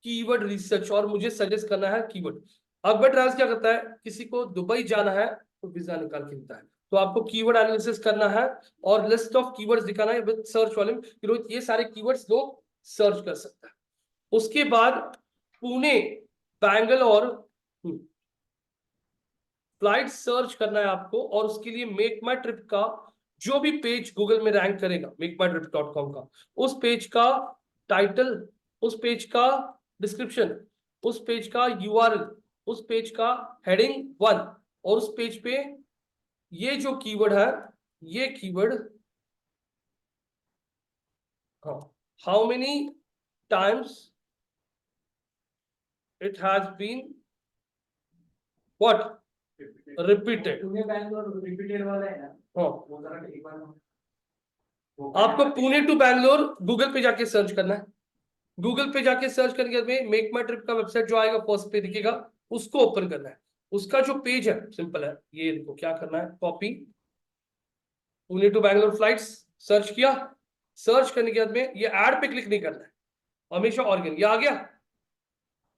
कीवर्ड रिसर्च, और मुझे सजेस्ट करना है कीवर्ड। अकबर ट्रैवल्स क्या करता है, किसी को दुबई जाना है तो वीजा निकाल के देता है। तो आपको कीवर्ड एनालिसिस करना है और लिस्ट ऑफ कीवर्ड्स दिखाना है विद सर्च वॉल्यूम। ये सारे कीवर्ड्स लोग सर्च कर सकते हैं। उसके बाद पुणे बैंगलोर फ्लाइट सर्च करना है आपको, और उसके लिए मेक माई ट्रिप का जो भी पेज गूगल में रैंक करेगा, makeMyTrip.com का, उस पेज का टाइटल, उस पेज का डिस्क्रिप्शन, उस पेज का यूआरएल, उस पेज का हेडिंग 1, और उस पेज पे ये जो कीवर्ड है, ये keyword how many times it has been what repeated. Repeated वाला है ना, वो जरा एक बार आपको पुणे टू बैंगलोर गूगल पे जाके सर्च करना है। गूगल पे जाके सर्च करने के बाद मेक माई ट्रिप का वेबसाइट जो आएगा फर्स्ट पे दिखेगा, उसको ओपन करना है। उसका जो पेज है सिंपल है, ये देखो क्या करना है, copy Pune to Bangalore flights, search किया। सर्च करने के बाद में ये ऐड पे क्लिक नहीं करना है, हमेशा ऑर्गन। ये आ गया,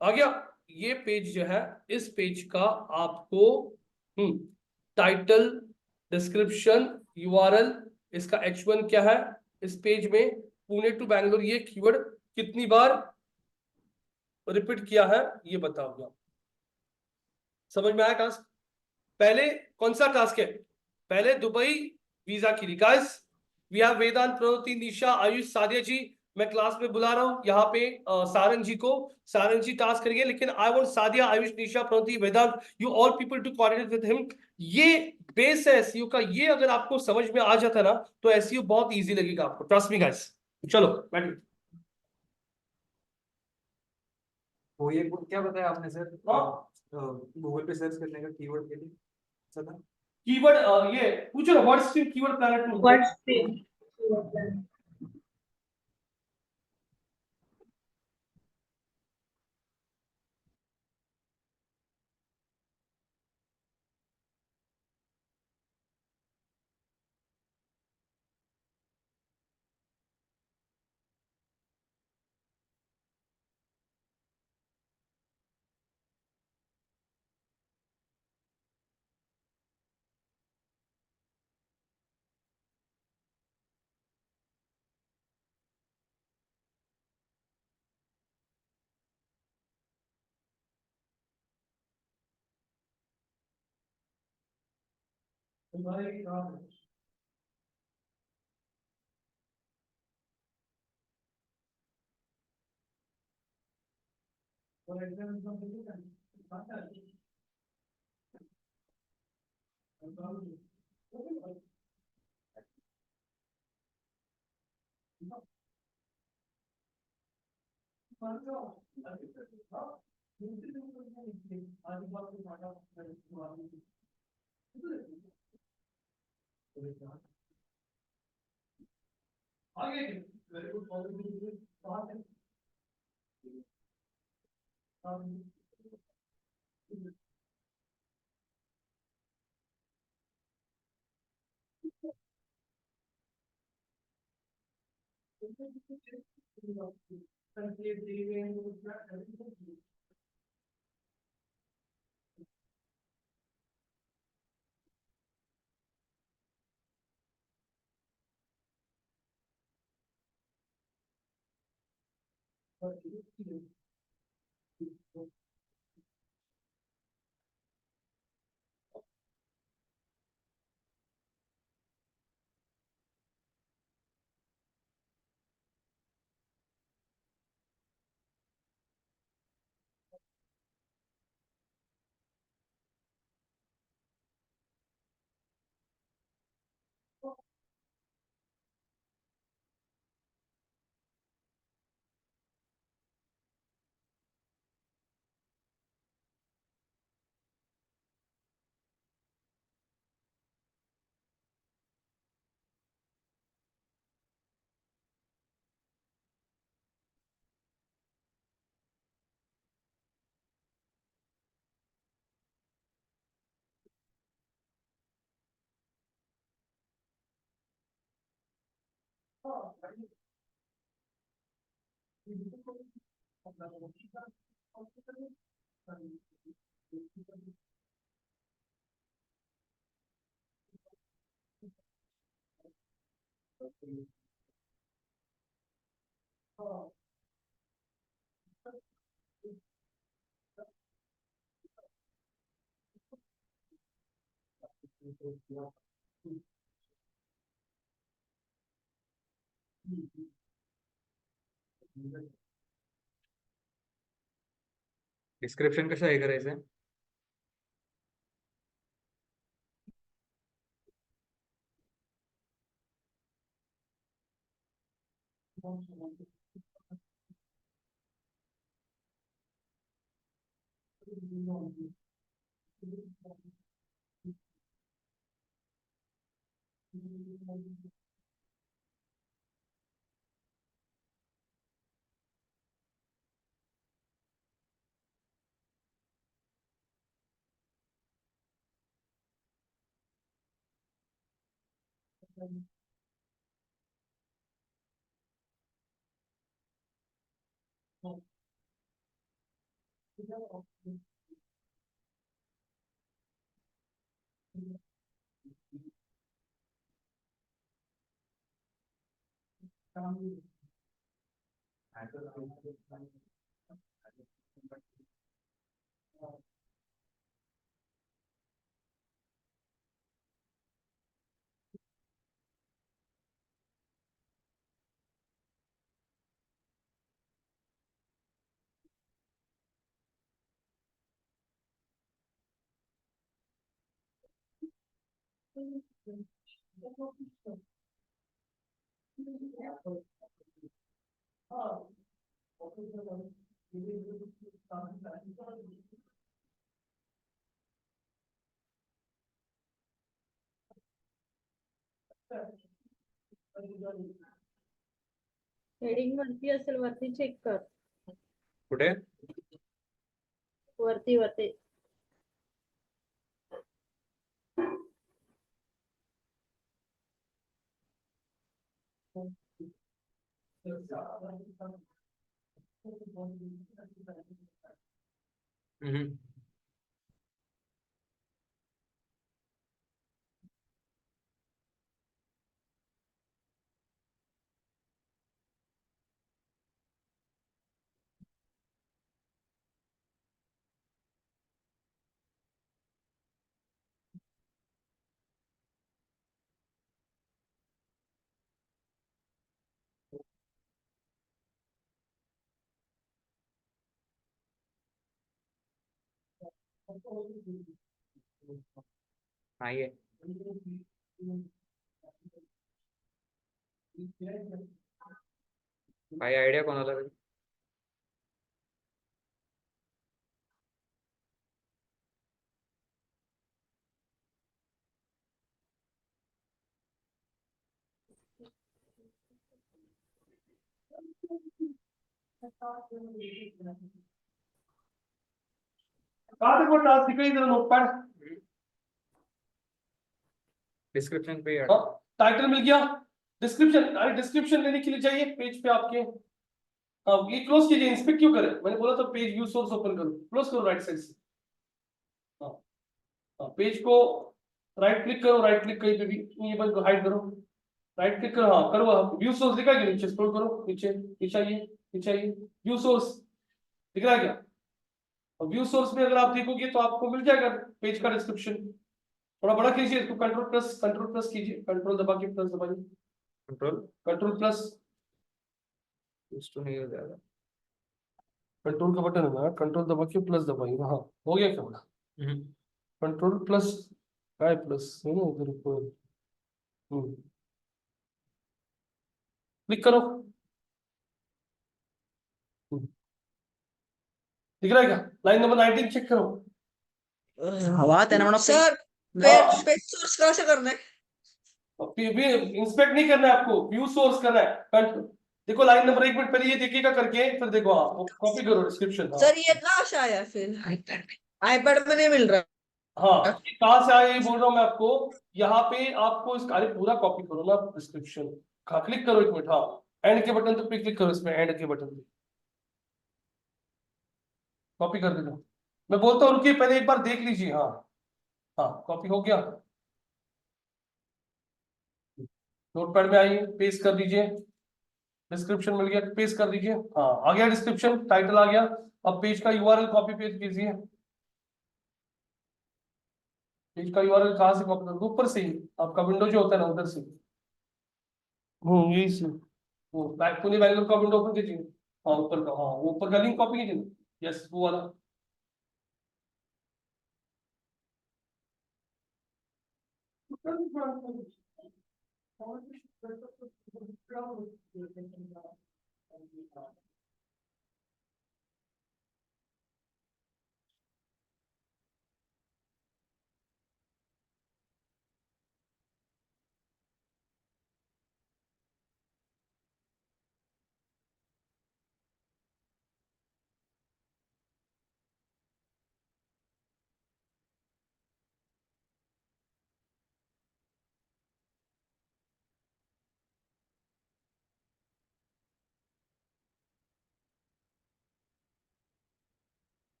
आ गया। ये पेज जो है, इस पेज का आपको टाइटल, डिस्क्रिप्शन, यूआरएल, इसका H1 क्या है, इस पेज में पुणे टू बैंगलोर ये कीवर्ड कितनी बार रिपीट किया है, ये बताओगे आप। समझ में आया टास्क? पहले कौन सा टास्क है? पहले दुबई वीजा की गाइस। वी हैव वेदांत, प्रणोति, निशा, आयुष, सादिया जी, मैं क्लास में बुला रहा हूं यहाँ पे सारंग जी को। सारंग जी टास्क करिए, लेकिन I want Sadia, Ayush, Nisha, Pranoti, Vedant, you all people to coordinate with him ये बेस है एसईओ का। ये अगर आपको समझ में आ जाता है ना, तो एसईओ बहुत इजी लगेगा आपको, ट्रस्ट मी गाइस। चलो बैठिए। वो ये क्या बताया आपने सर, हाँ। गूगल पे सर्च करने का कीवर्ड के लिए सर? कीवर्ड ये पूछो ना, वर्ड स्ट्रीम कीवर्ड प्लैनेट में। Word stream keyword. तुम्हारे की काम है। और एग्जाम आगे वेरी गुड। डिस्क्रिप्शन कसं हे करायचं? हेडिंग वरती असेल, वरती चेक कर. कुठे? वरती वरती. हम्म. नाहीये. काही आयडिया कोणाला तरी? कहाँ तक वो टास्क दिख रही है नोटपैड? डिस्क्रिप्शन पे हाँ, टाइटल मिल गया. डिस्क्रिप्शन, अरे डिस्क्रिप्शन लेने के लिए चाहिए पेज पे आपके. हाँ, ये क्लोज कीजिए. इंस्पेक्ट क्यों करें? मैंने बोला तो पेज व्यू सोर्स ओपन करो. क्लोज करो राइट साइड से. हाँ, हाँ, पेज को राइट क्लिक करो. राइट क्लिक कहीं पे भी ये बंद हाइड करो. राइट क्लिक करो. हाँ करो. व्यू सोर्स दिखा क्या? नीचे स्क्रॉल करो. नीचे नीचे आइए. नीचे आइए. व्यू सोर्स दिख रहा है क्या? और व्यू सोर्स में अगर आप देखोगे तो आपको मिल जाएगा पेज का डिस्क्रिप्शन. थोड़ा बड़ा कीजिए इसको. कंट्रोल प्लस कीजिए. कंट्रोल दबा के प्लस दबाइए. Control control plus. कुछ तो नहीं हो जाएगा. कंट्रोल का बटन है ना, कंट्रोल दबा के प्लस दबाइए. हाँ हो गया क्या बड़ा? कंट्रोल प्लस काय प्लस है ना उधर ऊपर. क्लिक करो. दिख रहा है क्या? लाइन नंबर 19 चेक करो. हवा त्याने म्हणा सर हाँ. पेज सोर्स कैसे करना है? इंस्पेक्ट नहीं करना है आपको, व्यू सोर्स करना है. देखो लाइन नंबर 1 मिनट पहले ये देखिएगा करके, फिर देखो. हाँ कॉपी करो डिस्क्रिप्शन. हाँ सर ये कहाँ से आया फिर? आईपैड में नहीं मिल रहा. हाँ, ये कहाँ से आया ये बोल रहा हूँ मैं आपको. यहाँ पे आपको इस अरे पूरा कॉपी करो ना डिस्क्रिप्शन. हाँ क्लिक करो 1 मिनट. हाँ एंड के बटन पे क्लिक करो. इसमें एंड के बटन पे कॉपी कर देना. मैं बोलता हूँ रुकिए पहले एक बार देख लीजिए. हाँ हाँ कॉपी हो गया. नोटपैड में आइए. पेस्ट कर दीजिए. डिस्क्रिप्शन मिल गया. पेस्ट कर दीजिए. हाँ आ गया डिस्क्रिप्शन. टाइटल आ गया. अब पेज का यूआरएल कॉपी पेस्ट कीजिए. पेज का यूआरएल कहाँ से कॉपी करोगे? ऊपर से ही आपका विंडो जो होता है ना उधर से. यही से वो बैक पुणे बैंगलोर का विंडो ओपन कीजिए. हाँ ऊपर का. हाँ वो ऊपर का लिंक कॉपी कीजिए ना. यस वो वाला.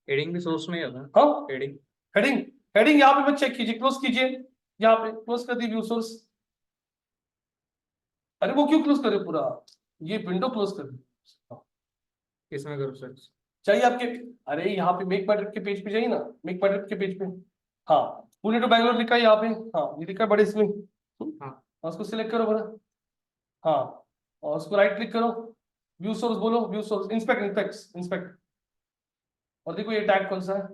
हेडिंग भी सोर्स में ही होता है। हाँ हेडिंग हेडिंग हेडिंग यहाँ पे मत चेक कीजिए, क्लोज कीजिए, यहाँ पे क्लोज कर दी व्यू सोर्स। अरे वो क्यों क्लोज करे पूरा, ये विंडो क्लोज कर दी। किसमें करूँ सर्च? चाहिए आपके, अरे यहाँ पे मेक माय ट्रिप के पेज पे जाइए ना, मेक माय ट्रिप के पेज पे, हाँ पुणे टू बैंगलोर लिखा है यहाँ पे, हाँ ये लिखा है बड़े इसमें, हाँ। और उसको सिलेक्ट करो बड़ा, हाँ और उसको राइट क्लिक करो, व्यू सोर्स बोलो, view source, inspect inspect inspect, और देखो ये टैग कौन सा है,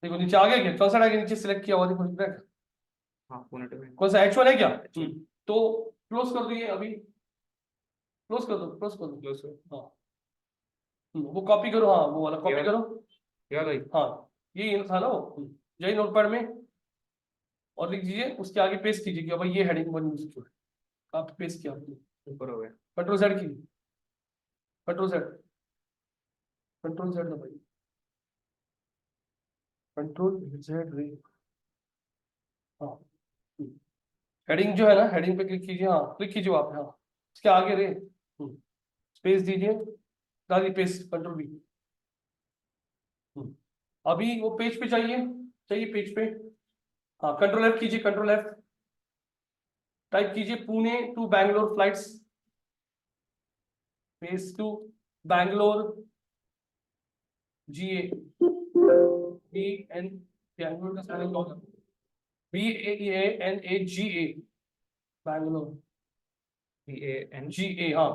देखो नीचे आ गया क्या, कौन सा टैग नीचे सिलेक्ट किया हुआ, देखो लिख रहा है हाँ पुणे टू कौन सा, H1 है क्या? तो क्लोज कर दो ये अभी, क्लोज कर दो, क्लोज कर दो, क्लोज कर। हाँ वो कॉपी करो, हाँ वो वाला कॉपी ये करो, क्या भाई? हाँ ये था ना वो, यही नोटपैड में, और लिख दीजिए उसके आगे पेस्ट कीजिए कि भाई ये हेडिंग वन यूज जो है, आप पेस्ट किया आपने, ऊपर हो गया। कंट्रोल जेड की, कंट्रोल जेड, कंट्रोल जेड दबाइए, कंट्रोल जेड रे, हाँ हेडिंग जो है ना, हेडिंग पे क्लिक कीजिए, हाँ क्लिक कीजिए आप, हाँ इसके आगे रे स्पेस दीजिए, डालिए पेस्ट, कंट्रोल बी, अभी वो पेज पे चाहिए, चाहिए पेज पे, हाँ कंट्रोल एफ कीजिए, कंट्रोल एफ टाइप कीजिए, Pune to Bangalore flights, page to Bangalore GA, BN Bangalore का स्पेलिंग क्या होगा, BANAGA, बैंगलोर BANGA, हाँ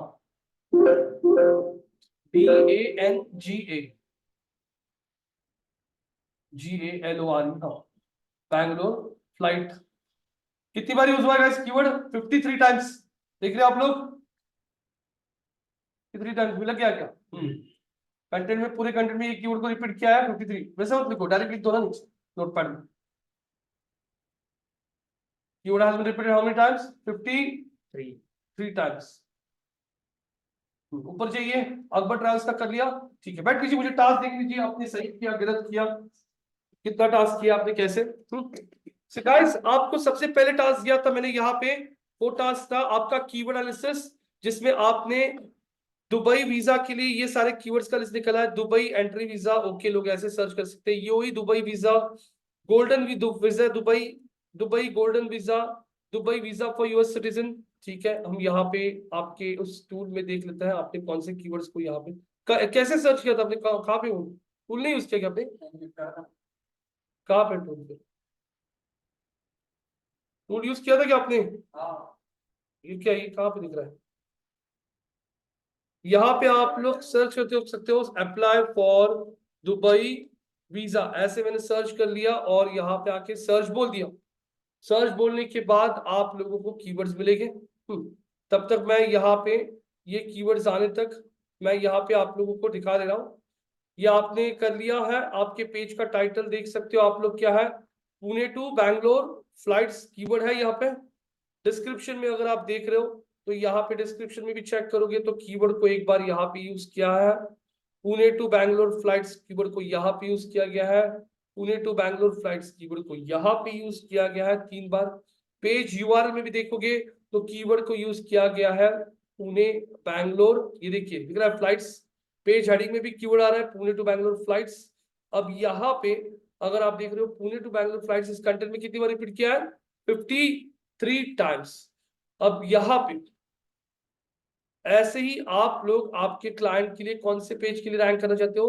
BANGA, GALORE, हाँ बैंगलोर फ्लाइट, कितनी बार यूज हुआ है इस कीवर्ड, 53 टाइम्स, देख रहे हो आप लोग, कितनी टाइम्स मिला क्या क्या, कंटेंट में, पूरे कंटेंट में ये कीवर्ड को रिपीट किया है 53, वैसे मत लिखो, डायरेक्ट लिख दो ना नीचे नोटपैड में, keyword has been repeated how many times, 53 times. ऊपर जाइए, अकबर ट्रांस का कर लिया, ठीक है, बैठ कीजिए, मुझे टास्क देख लीजिए, आपने सही किया गलत किया, कितना टास्क किया आपने, कैसे। So guys, आपको सबसे पहले टास्क दिया था मैंने यहाँ पे, वो टास्क था आपका कीवर्ड एनालिसिस, जिसमें आपने दुबई वीजा के लिए ये सारे कीवर्ड्स का लिस्ट निकला है, दुबई एंट्री वीजा, ओके लोग ऐसे सर्च कर सकते हैं, UAE Dubai visa, golden visa Dubai, Dubai golden visa, Dubai visa for US citizen, ठीक है, हम यहाँ पे आपके उस टूल में देख लेते हैं आपने कौन से कीवर्ड्स को यहाँ पे कैसे सर्च किया था आपने, कहाँ पे टूल नहीं यूज किया क्या आपने, कहाँ पे टूल यूज किया था क्या आपने, ये क्या, ये कहाँ पे दिख रहा है, यहाँ पे आप लोग सर्च करते हो सकते हो, अप्लाई फॉर दुबई वीजा, ऐसे मैंने सर्च कर लिया और यहाँ पे आके सर्च बोल दिया, सर्च बोलने के बाद आप लोगों को कीवर्ड्स मिलेंगे, तब तक मैं यहाँ पे ये कीवर्ड्स आने तक मैं यहाँ पे आप लोगों को दिखा दे रहा हूँ, ये आपने कर लिया है, आपके पेज का टाइटल देख सकते हो आप लोग, क्या है, Pune to Bangalore flights keyword है यहाँ पे, डिस्क्रिप्शन में अगर आप देख रहे हो तो यहाँ पे डिस्क्रिप्शन में भी चेक करोगे तो कीवर्ड को एक बार यहाँ पे यूज किया है, Pune to Bangalore flights keyword को यहाँ पे यूज किया गया है, Pune to Bangalore flights keyword को यहाँ पे यूज किया गया है 3 बार, पेज यूआरएल में भी देखोगे तो कीवर्ड को यूज किया गया है पुणे बैंगलोर, ये देखिए दिख रहा है फ्लाइट्स, पेज हेडिंग में भी कीवर्ड आ रहा है पुणे टू बैंगलोर फ्लाइट्स। अब यहाँ पे अगर आप देख रहे हो पुणे टू बैंगलोर फ्लाइट्स इस कंटेंट में कितनी बार रिपीट किया है, 53 टाइम्स। अब यहाँ पे ऐसे ही आप लोग आपके क्लाइंट के लिए कौन से पेज के लिए रैंक करना चाहते हो,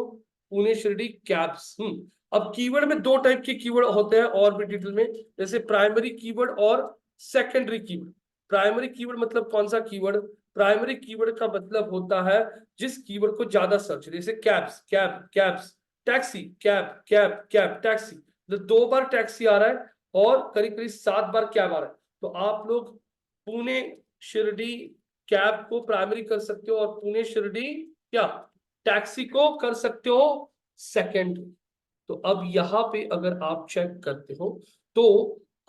पुणे शिरडी कैब्स। अब कीवर्ड में 2 टाइप के कीवर्ड होते हैं और भी डिटेल में, जैसे प्राइमरी कीवर्ड और सेकेंडरी कीवर्ड। प्राइमरी कीवर्ड मतलब कौन सा कीवर्ड, प्राइमरी कीवर्ड का मतलब होता है जिस कीवर्ड को ज्यादा सर्च, जैसे cabs, cab, cabs, taxi, cab, cab, cab, taxi, 2 बार टैक्सी आ रहा है और करीब करीब 7 बार कैब आ रहा है, तो आप लोग पुणे शिरडी कैब को प्राइमरी कर सकते हो और पुणे शिरडी क्या टैक्सी को कर सकते हो सेकंड। तो अब यहाँ पे अगर आप चेक करते हो तो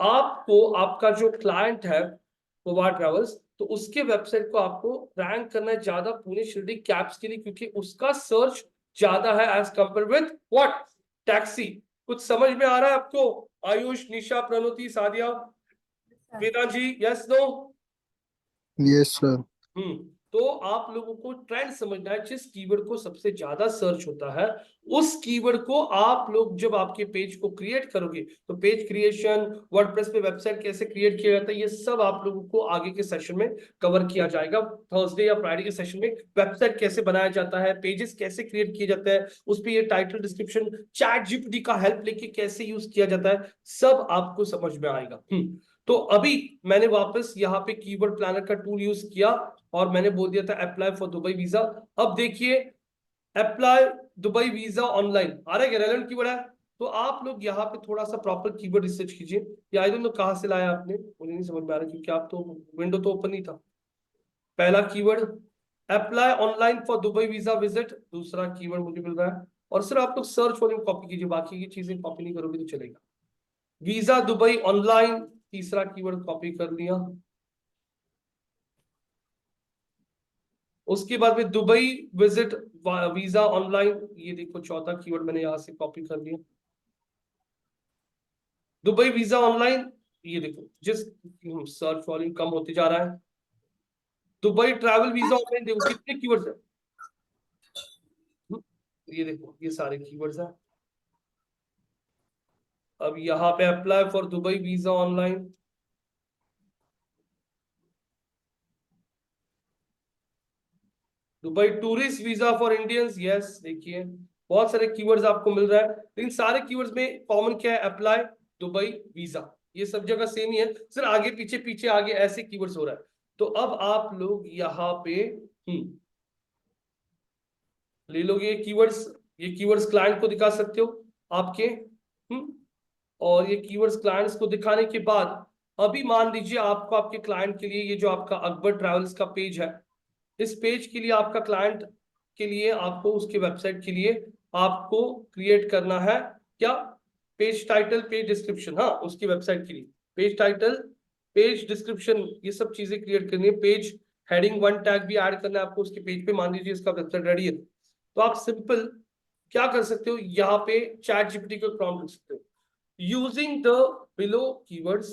आपको आपका जो क्लाइंट है गोवा ट्रैवल्स, तो उसके वेबसाइट को आपको रैंक करना है ज्यादा पुणे शिरडी कैब्स के लिए, क्योंकि उसका सर्च ज्यादा है as compared with what, taxi. कुछ समझ में आ रहा है आपको? Ayush, Nisha, Pranoti, Sadia, Veda ji, yes no? Yes sir. तो आप लोगों को ट्रेंड समझना है, जिस कीवर्ड को सबसे ज्यादा सर्च होता है उस कीवर्ड को आप लोग जब आपके पेज को क्रिएट करोगे, तो पेज क्रिएशन, वर्डप्रेस पे वेबसाइट कैसे क्रिएट किया जाता है, ये सब आप लोगों को आगे के सेशन में कवर किया जाएगा। थर्सडे या फ्राइडे के सेशन में वेबसाइट कैसे बनाया जाता है, पेजेस कैसे क्रिएट किए जाते हैं, उस पर ये टाइटल, डिस्क्रिप्शन, चैट जीपीटी का हेल्प लेके कैसे यूज किया जाता है, सब आपको समझ में आएगा। तो अभी मैंने वापस यहाँ पे कीवर्ड प्लानर का टूल यूज किया और मैंने बोल दिया था अप्लाई फॉर दुबई वीजा। अब देखिए अप्लाई दुबई वीजा ऑनलाइन आ रहा है क्या, रेलेवेंट कीवर्ड है। तो आप लोग यहाँ पे थोड़ा सा प्रॉपर कीवर्ड रिसर्च कीजिए। ये आई डोंट नो कहाँ से लाया आपने, मुझे नहीं समझ में आ रहा, क्योंकि आप तो विंडो तो ओपन नहीं था। पहला keyword apply online for Dubai visa visit, दूसरा कीवर्ड मुझे मिल रहा है। और सिर्फ आप लोग सर्च वॉल्यूम कॉपी कीजिए, बाकी की चीजें कॉपी नहीं करोगे तो चलेगा। वीजा दुबई ऑनलाइन, तीसरा कीवर्ड कॉपी कर लिया। उसके बाद में दुबई विजिट वीजा ऑनलाइन, ये देखो चौथा कीवर्ड मैंने यहां से कॉपी कर लिया। दुबई वीजा ऑनलाइन, ये देखो जिस सर्च वॉल्यूम कम होते जा रहा है। दुबई ट्रैवल वीजा ऑनलाइन, देखो कितने कीवर्ड्स है, ये देखो ये सारे कीवर्ड्स हैं। अब यहाँ पे apply for Dubai visa online, Dubai tourist visa for Indians, yes. देखिए बहुत सारे कीवर्ड्स आपको मिल रहा है, लेकिन सारे कीवर्ड्स में कॉमन क्या है, अप्लाई दुबई वीजा, ये सब जगह सेम ही है, सिर्फ आगे पीछे पीछे आगे ऐसे कीवर्ड्स हो रहा है। तो अब आप लोग यहाँ पे ले लोगे ये कीवर्ड्स क्लाइंट को दिखा सकते हो आपके। और ये कीवर्ड्स क्लाइंट्स को दिखाने के बाद अभी मान लीजिए आपको आपके क्लाइंट के लिए ये जो आपका अकबर ट्रैवल्स का पेज है, इस पेज के लिए आपका क्लाइंट के लिए आपको उसके वेबसाइट के लिए आपको क्रिएट करना है क्या, पेज टाइटल, पेज डिस्क्रिप्शन। हाँ, उसकी वेबसाइट के लिए पेज टाइटल, पेज डिस्क्रिप्शन, ये सब चीजें क्रिएट करनी है। पेज हेडिंग 1 टैग भी ऐड करना है आपको उसके पेज पे। मान लीजिए इसका वेबसाइट रेडी है, तो आप सिंपल क्या कर सकते हो, यहाँ पे चैट जीपीटी को प्रॉम्प्ट लिख सकते हो, using the below keywords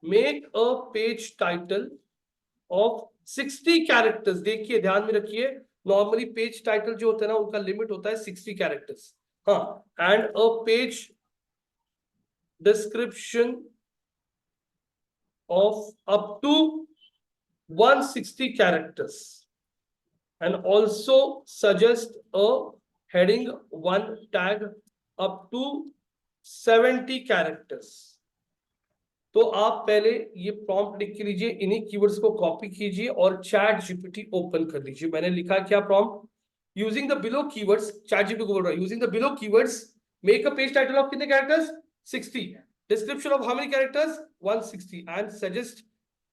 make a page title of 60 characters. देखिए ध्यान में रखिए, नॉर्मली पेज टाइटल जो होता है ना उनका लिमिट होता है 60 कैरेक्टर्स। हाँ, and a page description of up to 160 characters and also suggest a heading 1 tag up to 70 characters. तो आप पहले ये प्रॉम्प्ट लिख के लीजिए, इन्हीं कीवर्ड्स को कॉपी कीजिए और चैट जीपीटी ओपन कर लीजिए। मैंने लिखा क्या prompt, using the below keywords, ChatGPT को बोल रहा है using the below keywords make a page title of कितने characters, 60, description of how many characters, 160, and suggest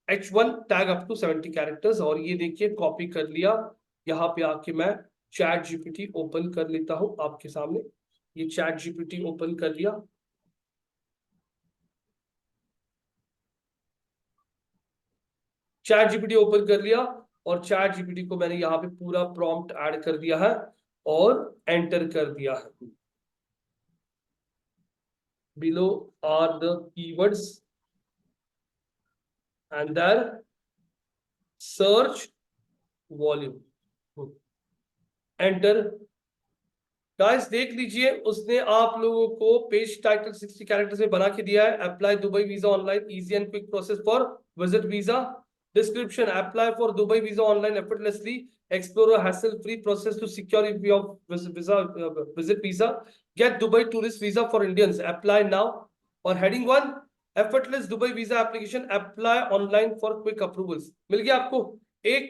H1 tag up to 70 characters. और ये देखिए कॉपी कर लिया। यहाँ पे आके मैं चैट जीपीटी ओपन कर लेता हूं आपके सामने। ये चैट जीपीटी ओपन कर लिया। चैट जीपीटी ओपन कर लिया और चैट जीपीटी को मैंने यहाँ पे पूरा प्रॉम्प्ट ऐड कर दिया है और एंटर कर दिया है। Below are the keywords and their search volume, enter. Guys देख लीजिए, उसने आप लोगों को पेज टाइटल 60 कैरेक्टर्स में बना के दिया है। Apply Dubai visa online, easy and quick process for visit visa. Description: apply for Dubai visa online effortlessly. Explore a hassle-free process to secure your visit visa. Get Dubai tourist visa for Indians. Apply now. और heading 1 effortless Dubai visa application. Apply online for quick approvals. मिल गया आपको? 1,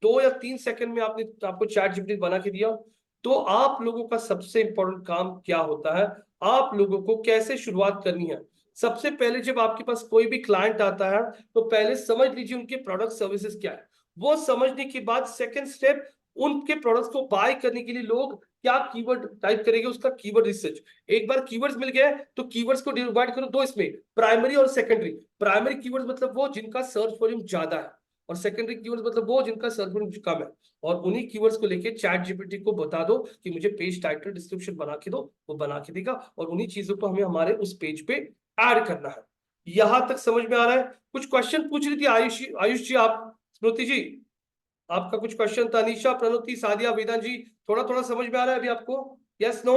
2 या 3 सेकंड में आपको चैट जीपीटी बना के दिया। तो आप लोगों का सबसे इंपॉर्टेंट काम क्या होता है, आप लोगों को कैसे शुरुआत करनी है। सबसे पहले जब आपके पास कोई भी क्लाइंट आता है तो पहले समझ लीजिए उनके प्रोडक्ट सर्विसेज क्या है। वो समझने के बाद सेकंड स्टेप, उनके प्रोडक्ट्स को बाय करने के लिए लोग क्या कीवर्ड टाइप करेंगे, उसका कीवर्ड रिसर्च। एक बार कीवर्ड्स मिल गए तो कीवर्ड्स को डिवाइड करो दो इसमें, प्राइमरी और सेकेंडरी। प्राइमरी कीवर्ड्स मतलब वो जिनका सर्च वॉल्यूम ज्यादा है, और सेकेंडरी कीवर्ड्स मतलब वो जिनका सर्च वॉल्यूम कम है। और उन्हीं कीवर्ड्स को लेके चैट जीपीटी को बता दो कि मुझे पेज टाइटल डिस्क्रिप्शन बना के दो, वो बना के देगा, और उन्हीं चीजों को हमें हमारे उस पेज पे ऐड करना है। यहां तक समझ में आ रहा है? कुछ क्वेश्चन पूछ रही थी आयुष जी, आप, स्मृति जी, आपका कुछ क्वेश्चन था। निशा, प्रणुति, सादिया, वेदांत जी, थोड़ा थोड़ा समझ में आ रहा है अभी आपको? Yes, no?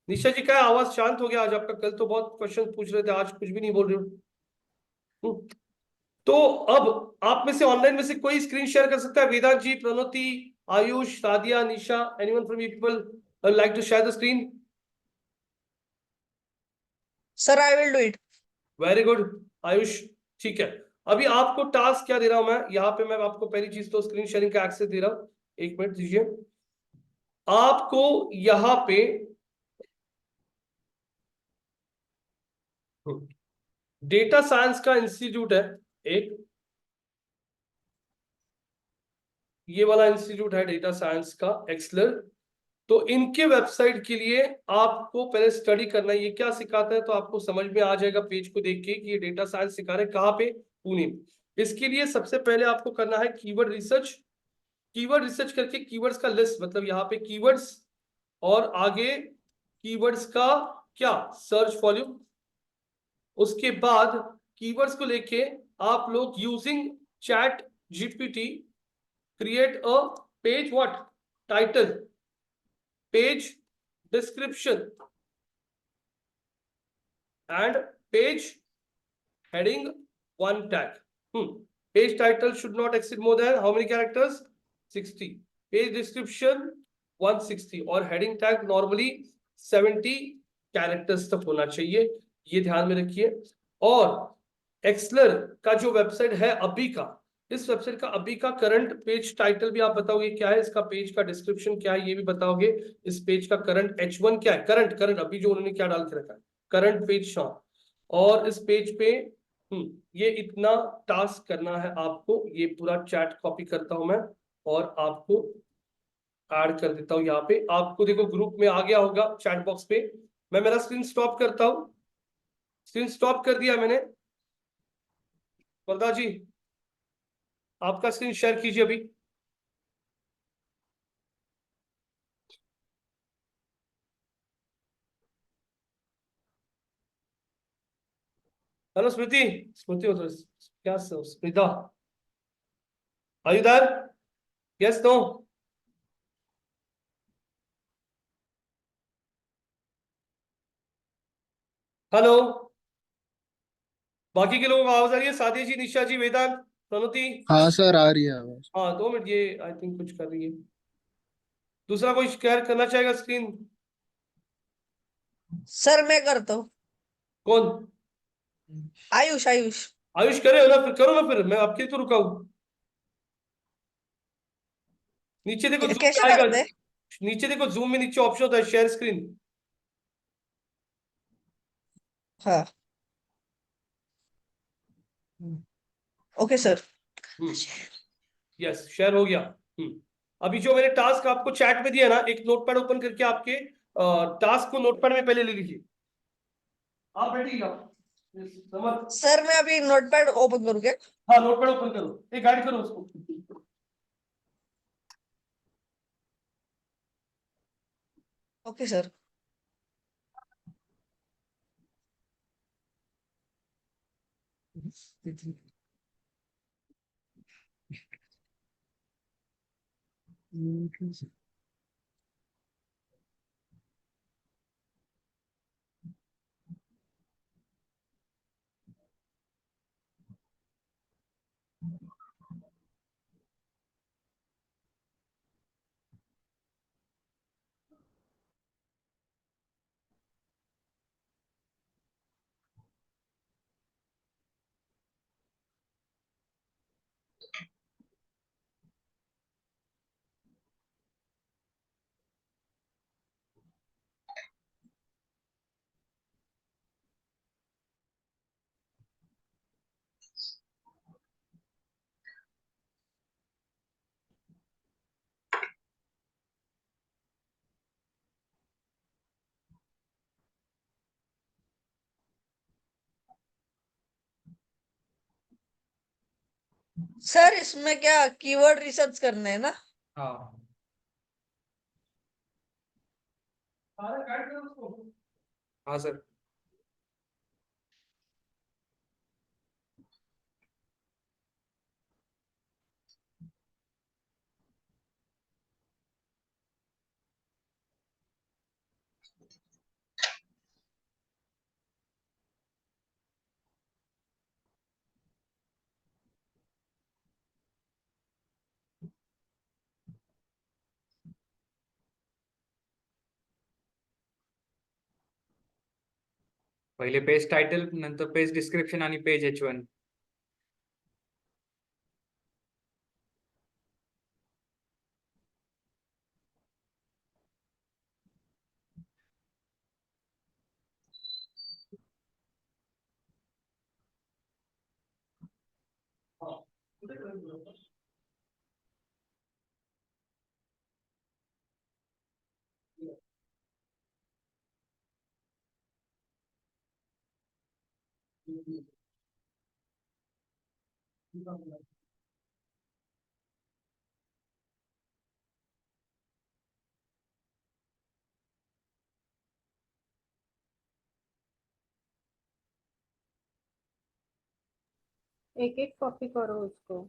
निशा जी, क्या आवाज शांत हो गया आज आपका? कल तो बहुत क्वेश्चन पूछ रहे थे, आज कुछ भी नहीं बोल रहे हो। तो अब आप में से, ऑनलाइन में से कोई स्क्रीन शेयर कर सकता है? Vedant ji, Pranuti, Ayush, Sadia, Nisha, anyone from you people like to share the screen? Sir I will do it. Very good Ayush, ठीक है। अभी आपको टास्क क्या दे रहा हूं मैं यहाँ पे? मैं आपको पहली चीज तो स्क्रीन शेयरिंग का एक्सेस दे रहा हूं। एक मिनट दीजिए। आपको यहाँ पे डेटा साइंस का इंस्टीट्यूट है एक, ये वाला इंस्टीट्यूट है डेटा साइंस का, एक्सलर। तो इनके वेबसाइट के लिए आपको पहले स्टडी करना है, ये क्या सिखाता है तो आपको समझ में आ जाएगा पेज को देख के कि ये डेटा साइंस सिखा रहे हैं कहाँ पे, पुणे में। इसके लिए सबसे पहले आपको करना है कीवर्ड रिसर्च। कीवर्ड रिसर्च करके कीवर्ड्स का लिस्ट, मतलब यहाँ पे कीवर्ड्स, और आगे कीवर्ड्स का क्या, सर्च वॉल्यूम। उसके बाद कीवर्ड्स को लेके आप लोग using chat GPT create a page what, title, page description and page heading, one tag. Page title should not exceed more than how many characters? 60. Page description 160 और heading tag normally 70 characters तक होना चाहिए, ये ध्यान में रखिए। और एक्सलर का जो वेबसाइट है अभी का, इस वेबसाइट का अभी का करंट पेज टाइटल भी आप बताओगे क्या है, इसका पेज का डिस्क्रिप्शन क्या है ये भी बताओगे, इस पेज का करंट H1 क्या है, करंट करंट अभी जो उन्होंने क्या डाल के रखा है, करंट पेज शॉप। और इस पेज पे ये इतना टास्क करना है आपको, ये पूरा चैट कॉपी करता हूं मैं और आपको ऐड कर देता हूं यहाँ पे। आपको देखो ग्रुप में आ गया होगा चैट बॉक्स पे। मैं मेरा स्क्रीन स्टॉप करता हूं, स्क्रीन स्टॉप कर दिया मैंने। वरदा जी, आपका स्क्रीन शेयर कीजिए अभी। हेलो स्मृति, स्मृति हो तो क्या Smita, are you there? Yes, no? Hello, बाकी के लोगों को आवाज आ रही है? सादिया जी, निशा जी, वेदांत, प्रणुति? हाँ सर, आ रही है आवाज। हाँ 2 मिनट, ये आई थिंक कुछ कर रही है। दूसरा कोई शेयर करना चाहेगा स्क्रीन? सर मैं करता हूँ। कौन? आयुष आयुष। आयुष करे हो ना, फिर करो ना, फिर मैं आपके लिए तो रुका हूं। नीचे देखो जूम में कैसे आएगा, करते हैं? नीचे देखो जूम में नीचे ऑप्शन होता है शेयर स्क्रीन। हाँ ओके सर। यस, शेयर हो गया। अभी जो मैंने टास्क आपको चैट में दिया ना, एक नोटपैड ओपन करके आपके टास्क को नोटपैड में पहले ले लीजिए। आप बैठिए आप, समझ। सर मैं अभी नोटपैड ओपन करूँ क्या? हाँ नोटपैड ओपन करो, एक गाइड करो उसको। Okay sir. सर इसमें क्या कीवर्ड रिसर्च करना है ना? हाँ सारा गाइड करो उसको। हाँ सर। पहिले पेज टायटल, नंतर पेज डिस्क्रिप्शन आणि पेज H1. हाँ, उधर करो। एक एक कॉपी करो उसको।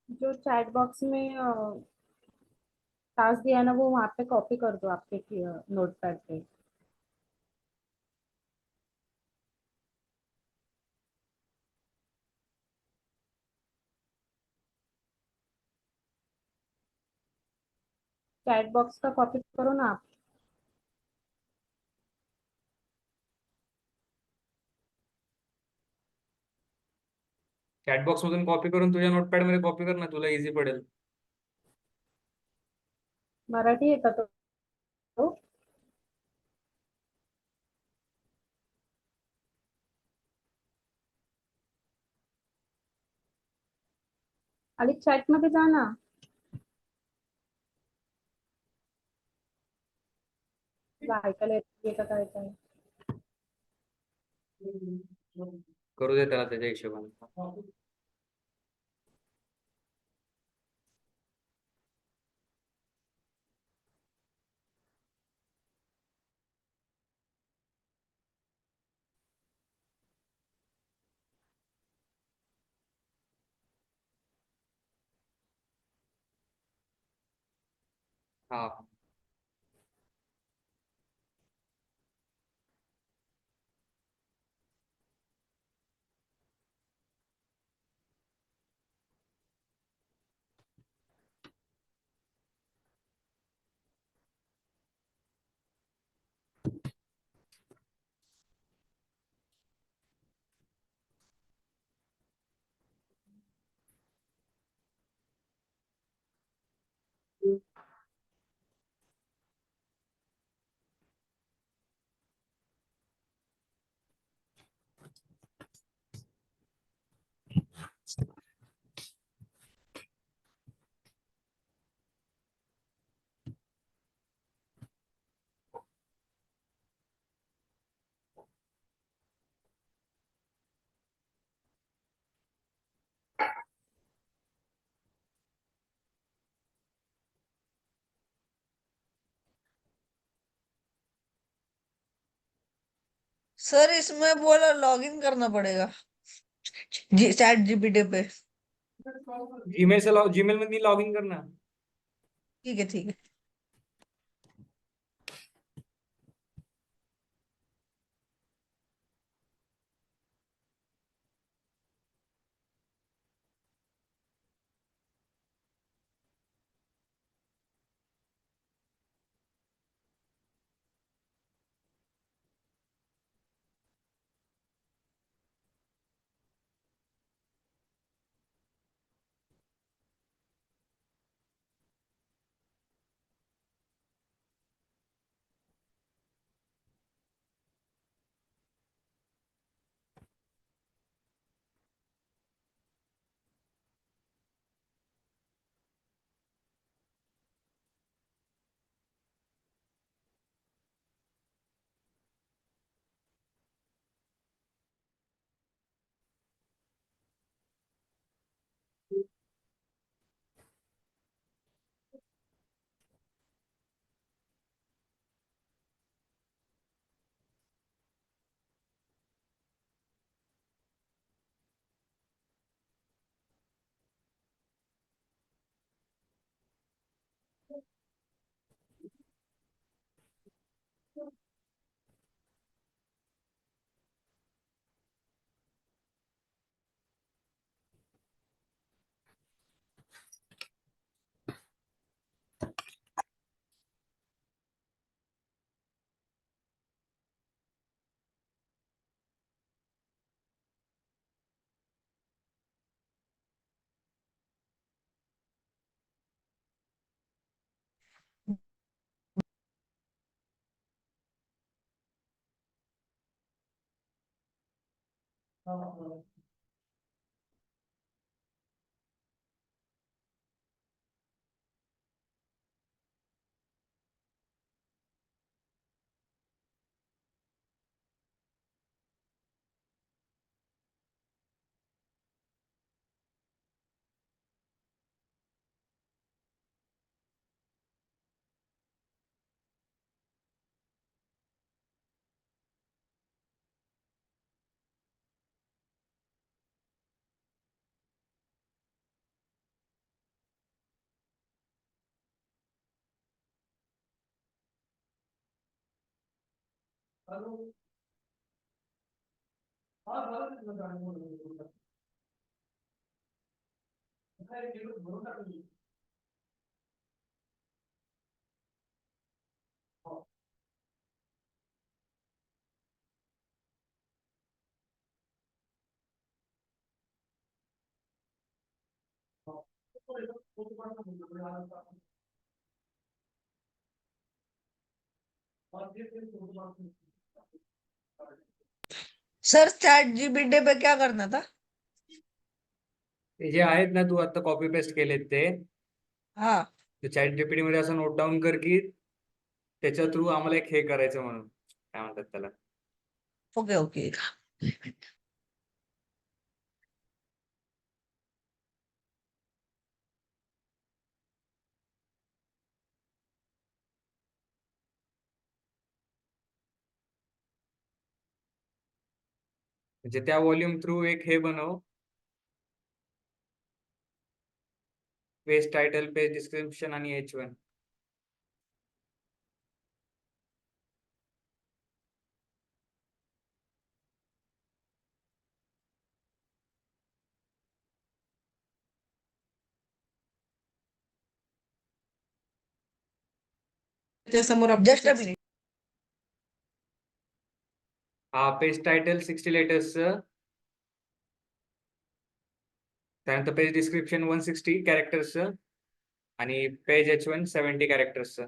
जो चैट बॉक्स में टास्क दिया ना वो वहाँ पे कॉपी कर दो आपके नोटपैड पे। चैट बॉक्स का कॉपी करो ना आप। चॅटबॉक्स मधून कॉपी करून तुझ्या नोटपॅड मध्ये कॉपी कर ना, तुला इझी पडेल. मराठी आहे का तो? आणि चॅट मध्ये जा ना. तुला ऐकायला येते का काय काय? करू दे त्याला त्याच्या हिशोबाने. हा सर इसमें बोला लॉगिन करना पड़ेगा जी चैट जीपीटी पे। जीमेल मध्ये लॉग इन करना. ठीक है ठीक है। सर चॅट जीपीटी पे क्या करना था? ते जे आहेत ना, तू आता कॉपी पेस्ट केलेत ते हाँ चॅट जीपीटी मध्ये असं नोट डाऊन कर की त्याच्या थ्रू आम्हाला एक हे करायचं म्हणून, काय म्हणतात त्याला, ओके ओके. म्हणजे त्या व्हॉल्यूम थ्रू एक हे बनव, पेज टायटल, पेज डिस्क्रिप्शन आणि H1. समोर जस्ट अ मिनिट. हा पेज टायटल 60 लेटर्सचं, त्यानंतर पेज डिस्क्रिप्शन 160 कॅरेक्टर्सचं आणि पेज H1 70 कॅरेक्टर्सचं.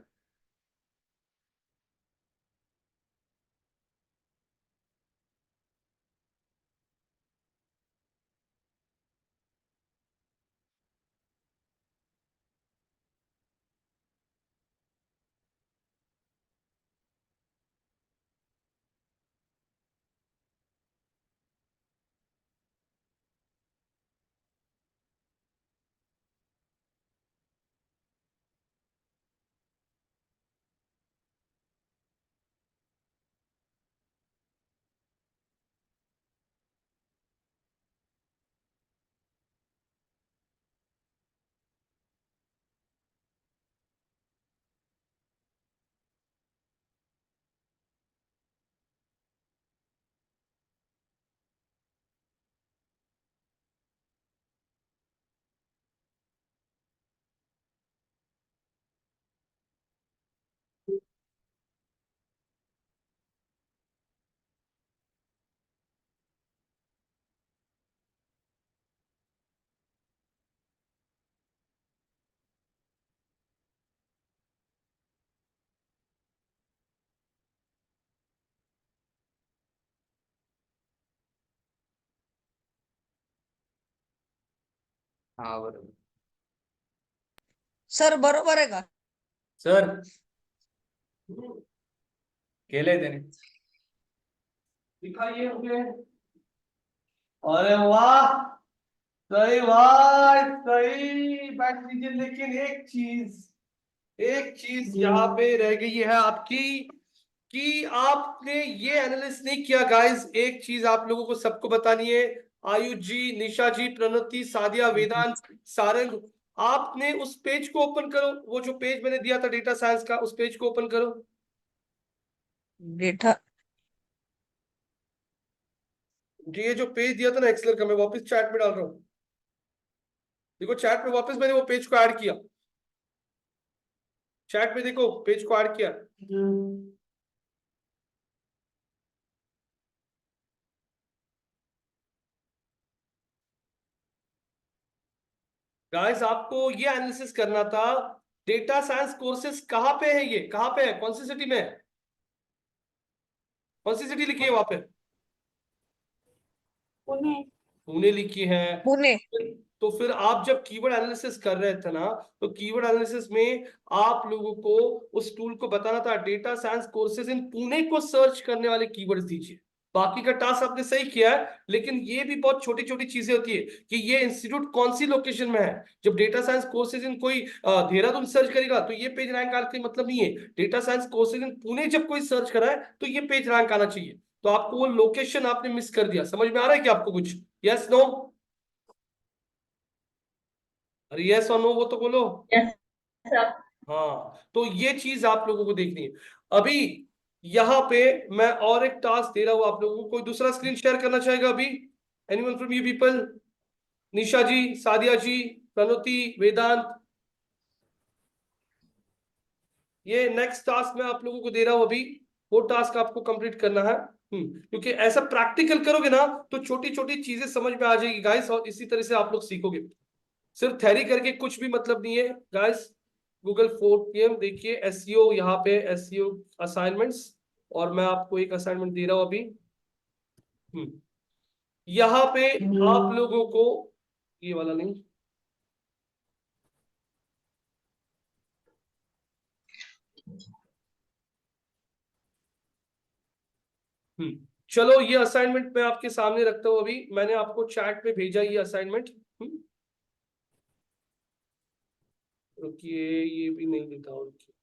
हा बरोबर. सर बरोबर आहे का? सर केलंय त्याने. दिखाइए मुझे. अरे वाह, सही भाई सही. बैठ लीजिए, लेकिन एक चीज यहाँ पे रह गई है आपकी, कि आपने ये एनालिसिस नहीं किया गाइस. एक चीज आप लोगों को सबको बतानी है. आयुष जी, निशा जी, प्रणति, सादिया, वेदांत, सारंग, आपने उस पेज को ओपन करो. वो जो पेज मैंने दिया था डेटा साइंस का, उस पेज को ओपन करो. डेटा ये जो पेज दिया था ना एक्सेल का, मैं वापस चैट में डाल रहा हूँ. देखो चैट में वापस मैंने वो पेज को ऐड किया. चैट में देखो पेज को ऐड किया. गाइस आपको ये एनालिसिस करना था. डेटा साइंस कोर्सेज कहाँ पे है, ये कहाँ पे है, कौन सी सिटी में है, कौन सी सिटी लिखी है वहां पे. पुणे। पुणे लिखी है। पुणे। तो फिर आप जब कीवर्ड एनालिसिस कर रहे थे ना, तो कीवर्ड एनालिसिस में आप लोगों को उस टूल को बताना था data science courses in Pune को सर्च करने वाले कीवर्ड्स दीजिए। बाकी का टास्क आपने सही किया है, लेकिन ये भी बहुत छोटी छोटी चीजें होती है कि ये इंस्टीट्यूट कौन सी लोकेशन में है। जब डेटा साइंस कोर्सेज इन कोई देहरादून सर्च करेगा तो ये पेज रैंक आने का मतलब नहीं है। Data science courses in Pune जब कोई सर्च करा है तो ये पेज रैंक आना चाहिए। तो आपको वो लोकेशन आपने मिस कर दिया। समझ में आ रहा है क्या आपको कुछ? Yes no? अरे यस और नो वो तो बोलो। हाँ, तो ये चीज आप लोगों को देखनी है। अभी यहाँ पे मैं और एक टास्क दे रहा हूं आप लोगों को। कोई दूसरा स्क्रीन शेयर करना चाहेगा अभी? Anyone from you people? Nisha ji, Sadia ji, Pranoti, Vedant. ये नेक्स्ट टास्क मैं आप लोगों को दे रहा हूं अभी, वो टास्क आपको कंप्लीट करना है। क्योंकि ऐसा प्रैक्टिकल करोगे ना तो छोटी छोटी चीजें समझ में आ जाएगी गाइस, और इसी तरह से आप लोग सीखोगे। सिर्फ थ्योरी करके कुछ भी मतलब नहीं है गाइस। गूगल 4PM देखिए, एसईओ, यहाँ पे एसईओ असाइनमेंट्स, और मैं आपको एक असाइनमेंट दे रहा हूं अभी। यहाँ पे आप लोगों को, ये वाला नहीं, चलो ये असाइनमेंट मैं आपके सामने रखता हूं। अभी मैंने आपको चैट पे भेजा ये असाइनमेंट। रुकिए, ये भी नहीं लिखा हूं, रुकिए।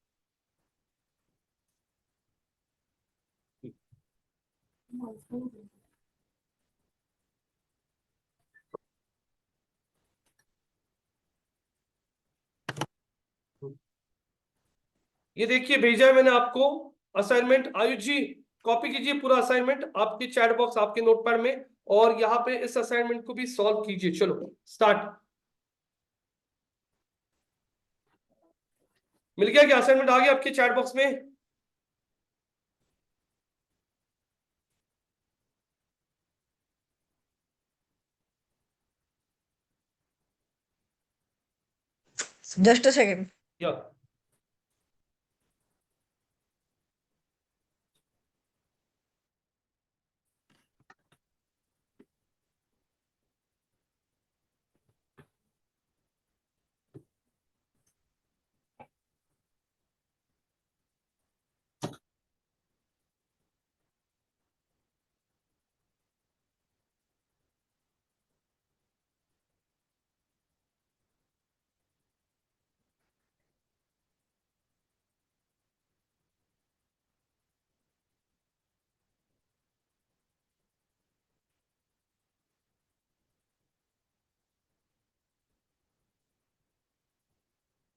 ये देखिए भेजा है मैंने आपको असाइनमेंट। आयुष जी, कॉपी कीजिए पूरा असाइनमेंट आपके चैट बॉक्स, आपके नोटपैड में, और यहाँ पे इस असाइनमेंट को भी सॉल्व कीजिए। चलो स्टार्ट। मिल गया क्या? असाइनमेंट आ गया आपके चैट बॉक्स में? Just a second. या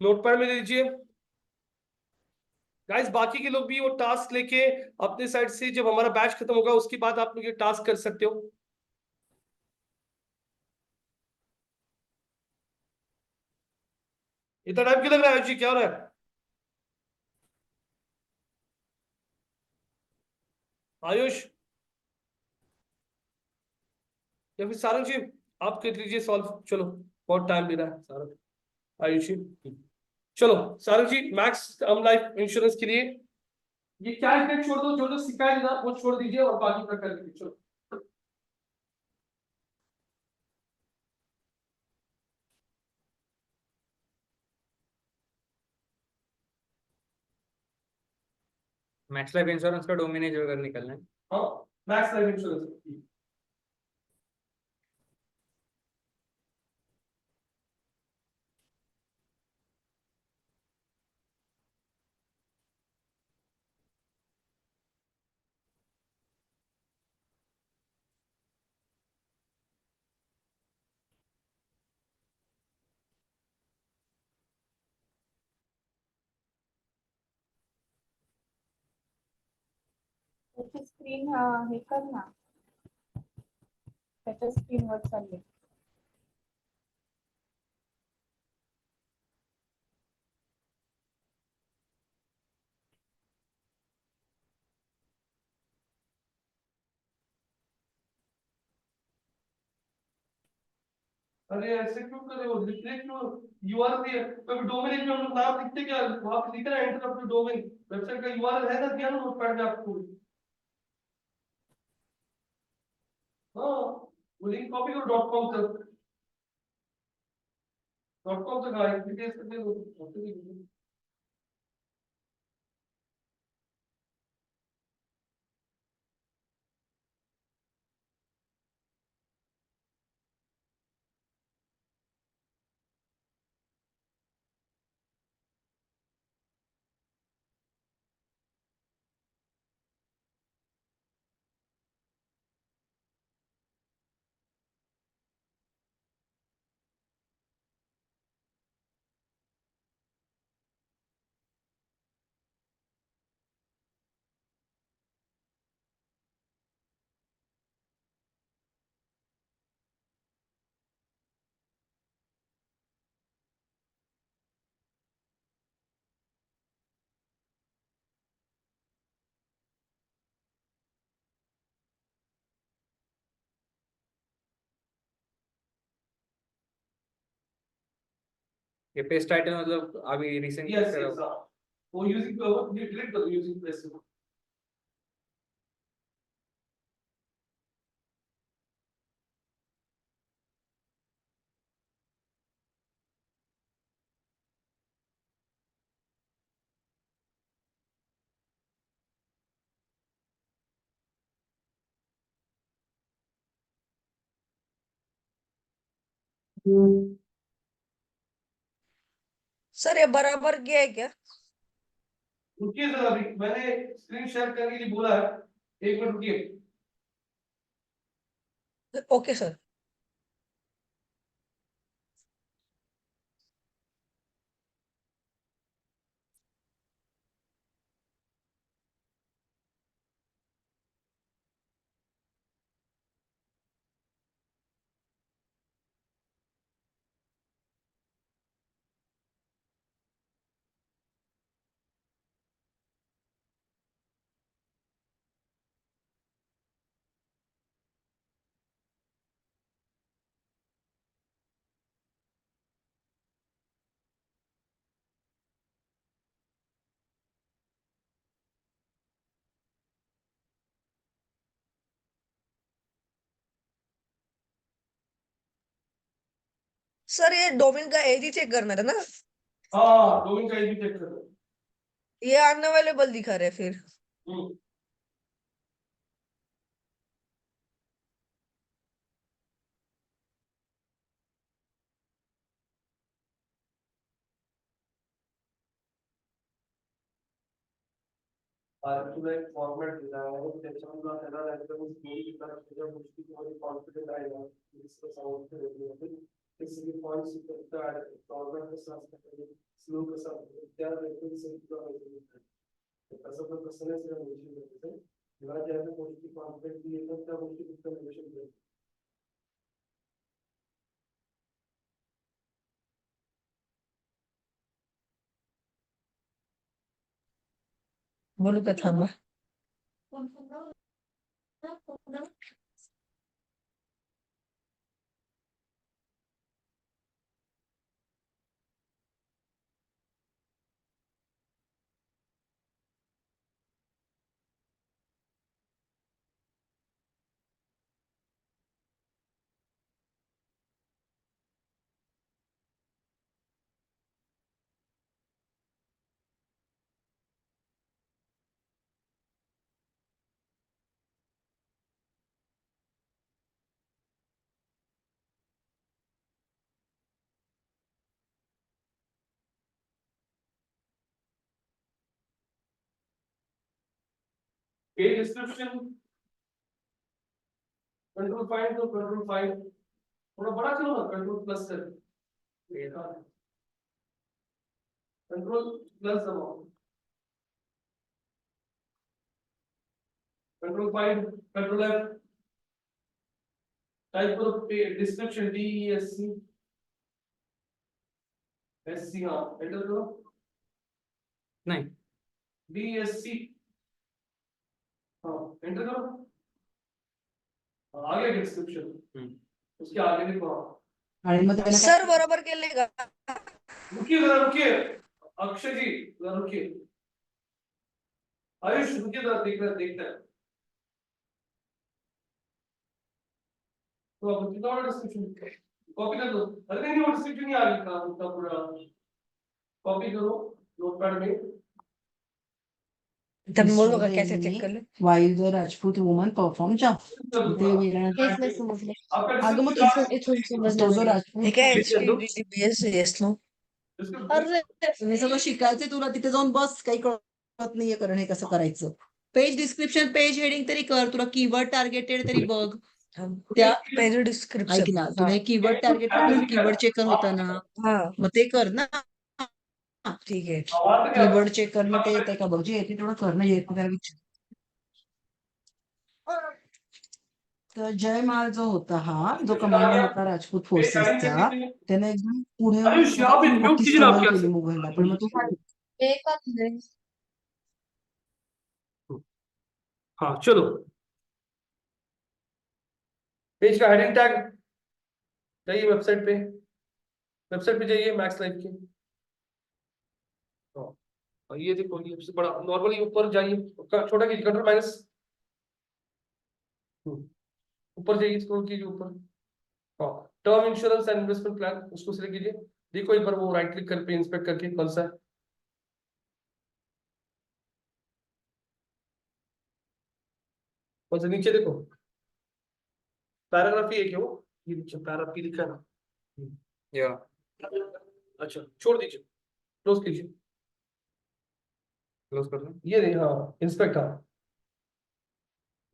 नोटपैड में ले लीजिए गाइस। बाकी के लोग भी वो टास्क लेके अपने साइड से, जब हमारा बैच खत्म होगा उसके बाद आप लोग ये टास्क कर सकते हो। इतना टाइम क्यों लग रहा है आयुष जी? क्या हो रहा है आयुष? या फिर सारंग जी आप कर लीजिए सॉल्व। चलो बहुत टाइम ले रहा है सारंग। आयुष जी चलो। सारंग जी, मैक्स टर्म लाइफ इंश्योरेंस के लिए ये क्या है छोड़ दो, जो जो सिखाया ना वो छोड़ दीजिए और बाकी का कर लीजिए। चलो मैक्स लाइफ इंश्योरेंस का डोमेन है जो अगर निकलना है। हाँ, मैक्स लाइफ इंश्योरेंस। त्याची स्क्रीन हे कर ना, त्याच्या स्क्रीनवर चालले. अरे ऐसे क्यों कर रहे हो? लिख रहे क्यों? यूआरएल दिया, कभी डोमेन में हम लोग नाम लिखते क्या? वहां पे लिख रहा है एंटर अपना डोमेन। वेबसाइट का यूआरएल है ना, दिया ना नोटपैड में आपको। हाँ वो लिंक कॉपी करो डॉट कॉम तक, डॉट कॉम तक आए डिटेल्स करके दो। ये पेज टाइटल मतलब अभी रिसेंट यस यस, वो यूजिंग वो डिलीट कर दो यूजिंग प्रेस को। सर ये बराबर किया है क्या? रुकिए जरा, अभी मैंने स्क्रीन शेयर करने के लिए बोला है, 1 मिनट रुकिए। Okay sir. सर ये डोमेन का एज ही चेक करना था ना? हाँ डोमेन का भी चेक कर दो। ये अनअवेलेबल दिखा रहे फिर। हम्म। और पूरा एक फॉर्मेट दिया है, वो सेक्शन का पहला रहता है, उस मेल की तरफ से जब उसकी पूरी कॉन्फिडेंट आएगा इसको साउंड पे देते हैं, इसलिए पॉइंट्स का फॉर्मेट के साथ स्लो के साथ क्या रहते हैं, इसे पूरा होता है। तो ऐसा तो क्वेश्चन है सिर्फ रिलेशन करते हैं, जहाँ जाके पोस्ट की कॉन्फिडेंट दिए तो क्या उसकी कितना रिलेशन है। बोलू का थांबा। पेज डिस्क्रिप्शन कंट्रोल फाइंड, तो कंट्रोल फाइंड थोड़ा बड़ा करो ना, कंट्रोल प्लस कर, कंट्रोल प्लस दबाओ, control find, control F, type करो डिस्क्रिप्शन DESC SC, हाँ एंटर करो, नहीं DESC, हाँ एंटर करो, आगे डिस्क्रिप्शन, उसके आगे देखो, आणि मग त्याला सर बरोबर केले का? रुकिए जरा रुकिए, अक्षय जी जरा रुकिए, आयुष रुकिए जरा, देखना देखना है। तो अब कितना बड़ा डिस्क्रिप्शन कॉपी कर दो। अरे नहीं वो डिस्क्रिप्शन नहीं आ रही था उसका पूरा कॉपी करो नोटपैड में। तब बोलो का कैसे चेक कर ले While the Rajput woman performed jump. ते वीरांगना- हेच नाही समजले. आपका अगं मग डिस्क्रिप्शन इथून तो समजलं जो नाही. राजपूत ठीक है ठीक है, तो? HTTPS yes no अरे हे सगळं शिकायचंय तुला तिथे जाऊन बस काही कळत नाहीये कारण हे कसं करायचं पेज डिस्क्रिप्शन पेज हेडिंग तरी कर तुला कीवर्ड टार्गेटेड तरी बघ त्या पेज ऐक डिस्क्रिप्शन ना तुला कीवर्ड टार्गेटेड कीवर्ड चेकर होता ना हाँ मग ते कर ना ठीक है आवाज तो क्या कीवर्ड चेक करणं ते येतंय का बघ जे येते तेवढं करणं येत नाही त्याला विचार. तर जयमाल जो होता हा जो कमांडर होता राजपूत फोर्सेसचा त्याने एकदम पुढे आयुष यहाँ पे म्यूट मोठी कीजिए ना आप स्ट्रगल क्या केली मुघलला पण मग तो हाँ चलो पेज का हेडिंग टैग जाइए वेबसाइट पे जाइए मैक्स लाइफ के। हाँ, और ये देखो ये सबसे बड़ा नॉर्मली ऊपर जाइए छोटा कीजिए कंट्रोल माइनस ऊपर जाइए स्क्रॉल कीजिए ऊपर। हाँ term insurance and investment plan उसको सिलेक्ट कीजिए। देखो एक बार वो राइट क्लिक करके इंस्पेक्ट करके कौन सा है। कौन सा नीचे देखो पैराग्राफ ही एक है वो ये नीचे पैराग्राफ ही लिखा है ना। या अच्छा छोड़ दीजिए क्लोज कीजिए। क्लोज कर दो ये नहीं हाँ इंस्पेक्ट हाँ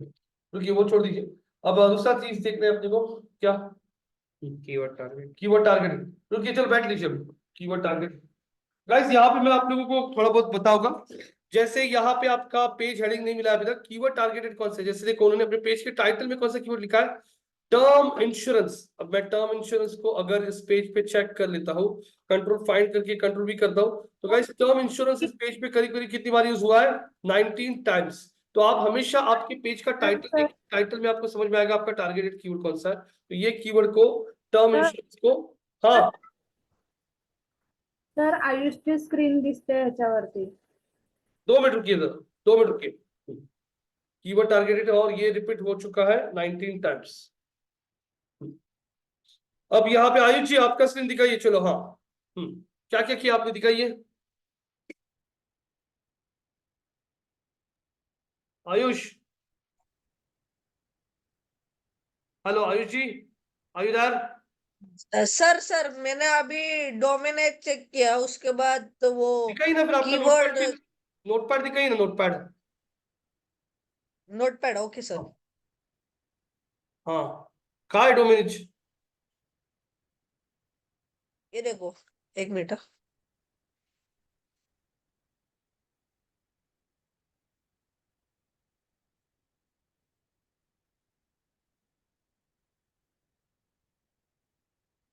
रुकिए वो छोड़ दीजिए। अब दूसरा चीज देखना है अपने को क्या कीवर्ड टारगेट कीवर्ड टारगेटिंग। रुकिए चलो बैठ लीजिए अभी कीवर्ड टारगेटिंग। गाइस यहाँ पे मैं आप लोगों को थोड़ा बहुत बताऊंगा जैसे यहाँ पे आपका पेज हेडिंग नहीं मिला अभी तक कीवर्ड टारगेटेड कौन सा है जैसे देखो उन्होंने अपने पेज के टाइटल में कौन सा कीवर्ड लिखा है टर्म इंश्योरेंस। अब मैं टर्म इंश्योरेंस को अगर इस पेज पे चेक कर लेता हूँ कंट्रोल फाइंड करके कंट्रोल भी करता हूँ तो गाइस टर्म इंश्योरेंस इस पेज पे करीब करीब कितनी बार यूज हुआ है 19 टाइम्स। तो आप हमेशा आपके पेज का टाइटल टाइटल में आपको समझ में आएगा आपका टारगेटेड कीवर्ड कौन सा है। तो ये कीवर्ड को टर्म इंश्योरेंस को हाँ तर आयुषची स्क्रीन दिसते ह्याच्यावरती. 2 मिनट रुकिए जरा 2 मिनट रुकिए। कीवर्ड टारगेटेड और ये रिपीट हो चुका है 19 टाइम्स। अब यहाँ पे आयुष जी आपका स्क्रीन दिखाइए चलो हाँ क्या क्या किया आपने दिखाइए आयुष। हेलो आयुष जी आयुधार सर मैंने अभी डोमिनेट चेक किया उसके बाद तो वो दिखाइए ना फिर आपका कीवर्ड नोटपैड दिखाइए ना नोटपैड। नोटपैड ओके सर हाँ कहाँ है डोमिनिज ये देखो एक मिनट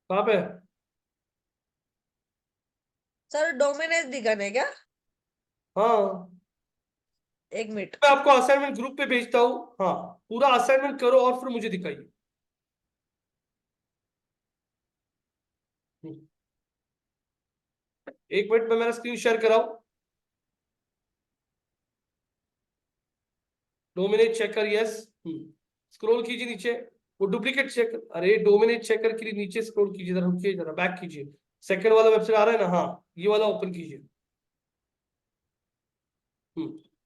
कहाँ पे है? सर डोमिनेट दिखाने क्या हाँ एक मिनट मैं आपको असाइनमेंट ग्रुप पे भेजता हूँ हाँ पूरा असाइनमेंट करो और फिर मुझे दिखाइए। एक मिनट में मेरा स्क्रीन शेयर कराओ। डोमिनेट चेकर यस स्क्रॉल कीजिए नीचे वो डुप्लीकेट चेक अरे डोमिनेट चेकर के लिए नीचे स्क्रॉल कीजिए जरा रुकिए जरा बैक कीजिए सेकंड वाला वेबसाइट आ रहा है ना हाँ ये वाला ओपन कीजिए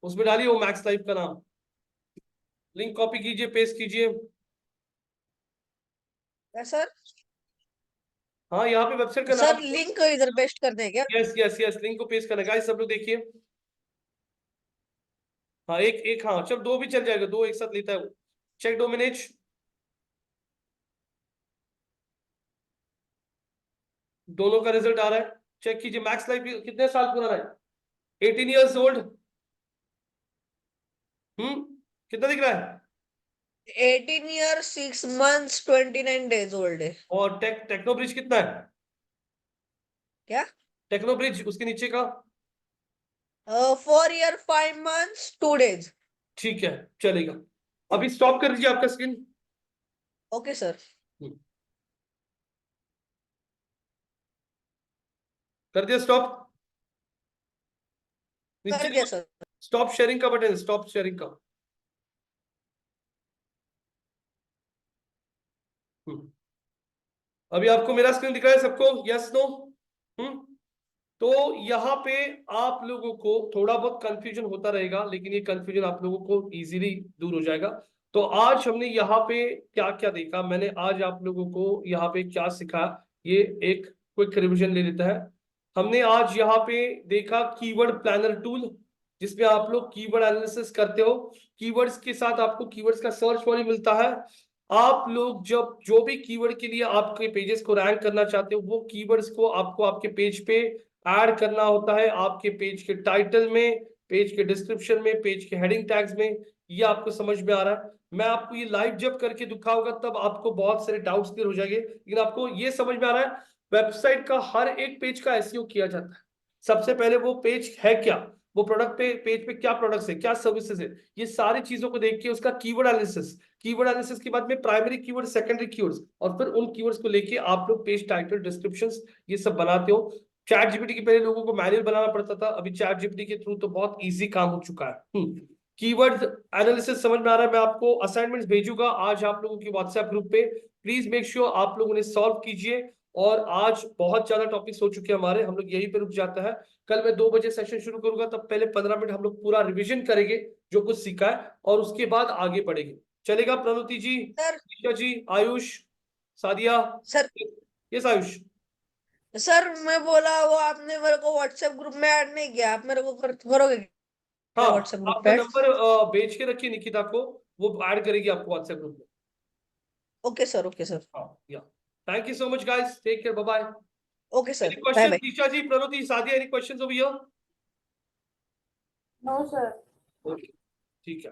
उसमें डालिए वो मैक्स लाइफ का नाम लिंक कॉपी कीजिए पेस्ट कीजिए। सर हाँ यहाँ पे वेबसाइट का सर नाम लिंक इधर पेस्ट कर दे क्या यस यस यस लिंक को पेस्ट करना गाइस सब लोग देखिए। हाँ एक एक हाँ चल 2 भी चल जाएगा 2 एक साथ लेता है वो चेक डोमिनेट दोनों का रिजल्ट आ रहा है चेक कीजिए मैक्स लाइफ कितने साल पुराना है 18 ईयर्स ओल्ड कितना दिख रहा है 18 years 6 months 29 days old है और टेक्नोब्रिज कितना है क्या टेक्नोब्रिज उसके नीचे का 4 year 5 months 2 days ठीक है चलेगा। अभी स्टॉप कर दीजिए आपका स्क्रीन ओके सर कर दिया स्टॉप कर दिया सर स्टॉप शेयरिंग का बटन स्टॉप शेयरिंग का अभी आपको मेरा स्क्रीन दिख रहा है सबको? Yes no? तो यहाँ पे आप लोगों को थोड़ा बहुत कंफ्यूजन होता रहेगा, लेकिन ये कंफ्यूजन आप लोगों को इजीली दूर हो जाएगा। तो आज हमने यहाँ पे क्या क्या देखा, मैंने आज आप लोगों को यहाँ पे क्या सिखा, ये एक क्विक रिवीजन ले लेता है। हमने आज यहाँ पे देखा कीवर्ड प्लानर टूल, जिसमें आप लोग कीवर्ड एनालिसिस करते हो। कीवर्ड्स के साथ आपको कीवर्ड्स का सर्च वॉल्यूम मिलता है। आप लोग जब जो भी कीवर्ड के लिए आपके पेजेस को रैंक करना चाहते हो, वो कीवर्ड्स को आपको आपके पेज पे ऐड करना होता है, आपके पेज के टाइटल में, पेज के डिस्क्रिप्शन में, पेज के हेडिंग टैग्स में। ये आपको समझ में आ रहा है? मैं आपको ये लाइव जब करके दिखाऊंगा तब आपको बहुत सारे डाउट्स क्लियर हो जाएंगे, लेकिन आपको ये समझ में आ रहा है वेबसाइट का हर एक पेज का एसईओ किया जाता है। सबसे पहले वो पेज है क्या, वो प्रोडक्ट पे, पेज पे क्या प्रोडक्ट्स है, क्या सर्विसेज है, ये सारी चीजों को देख के उसका कीवर्ड एनालिसिस के बाद में प्राइमरी कीवर्ड, सेकेंडरी कीवर्ड्स, और फिर उन कीवर्ड्स को लेके आप लोग पेज टाइटल, डिस्क्रिप्शंस ये सब बनाते हो। चैट जीपीटी के पहले लोगों को मैनुअल बनाना पड़ता था, अभी चैट जीपीटी के थ्रू तो बहुत इजी काम हो चुका है। कीवर्ड एनालिसिस समझ में आ रहा है? मैं आपको असाइनमेंट्स भेजूंगा आज आप लोगों की व्हाट्सएप ग्रुप पे, प्लीज मेक श्योर आप लोग उन्हें सॉल्व कीजिए। और आज बहुत ज्यादा टॉपिक्स हो चुके हैं हमारे, हम लोग यहीं पे रुक जाता है। कल मैं 2 बजे सेशन शुरू करूंगा, तब पहले 15 मिनट हम लोग पूरा रिविजन करेंगे जो कुछ सीखा है, और उसके बाद आगे बढ़ेंगे। चलेगा Pranuti ji, sir Isha ji, Ayush, Sadia? Sir yes Ayush. Sir मैं बोला वो आपने मेरे को व्हाट्सएप ग्रुप में ऐड नहीं किया, आप मेरे को करोगे हाँ, व्हाट्सएप ग्रुप आप पे? नंबर भेज के रखिए निकिता को, वो ऐड करेगी आपको व्हाट्सएप ग्रुप में। ओके सर, ओके सर, हाँ, yeah thank you so much guys, take care, bye bye. Okay sir, any bye question bye. Isha ji, Pranuti, Sadia, any questions over here? No sir. Okay, ठीक है,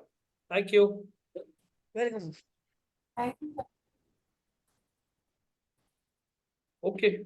thank you. Welcome. Thank you. Okay.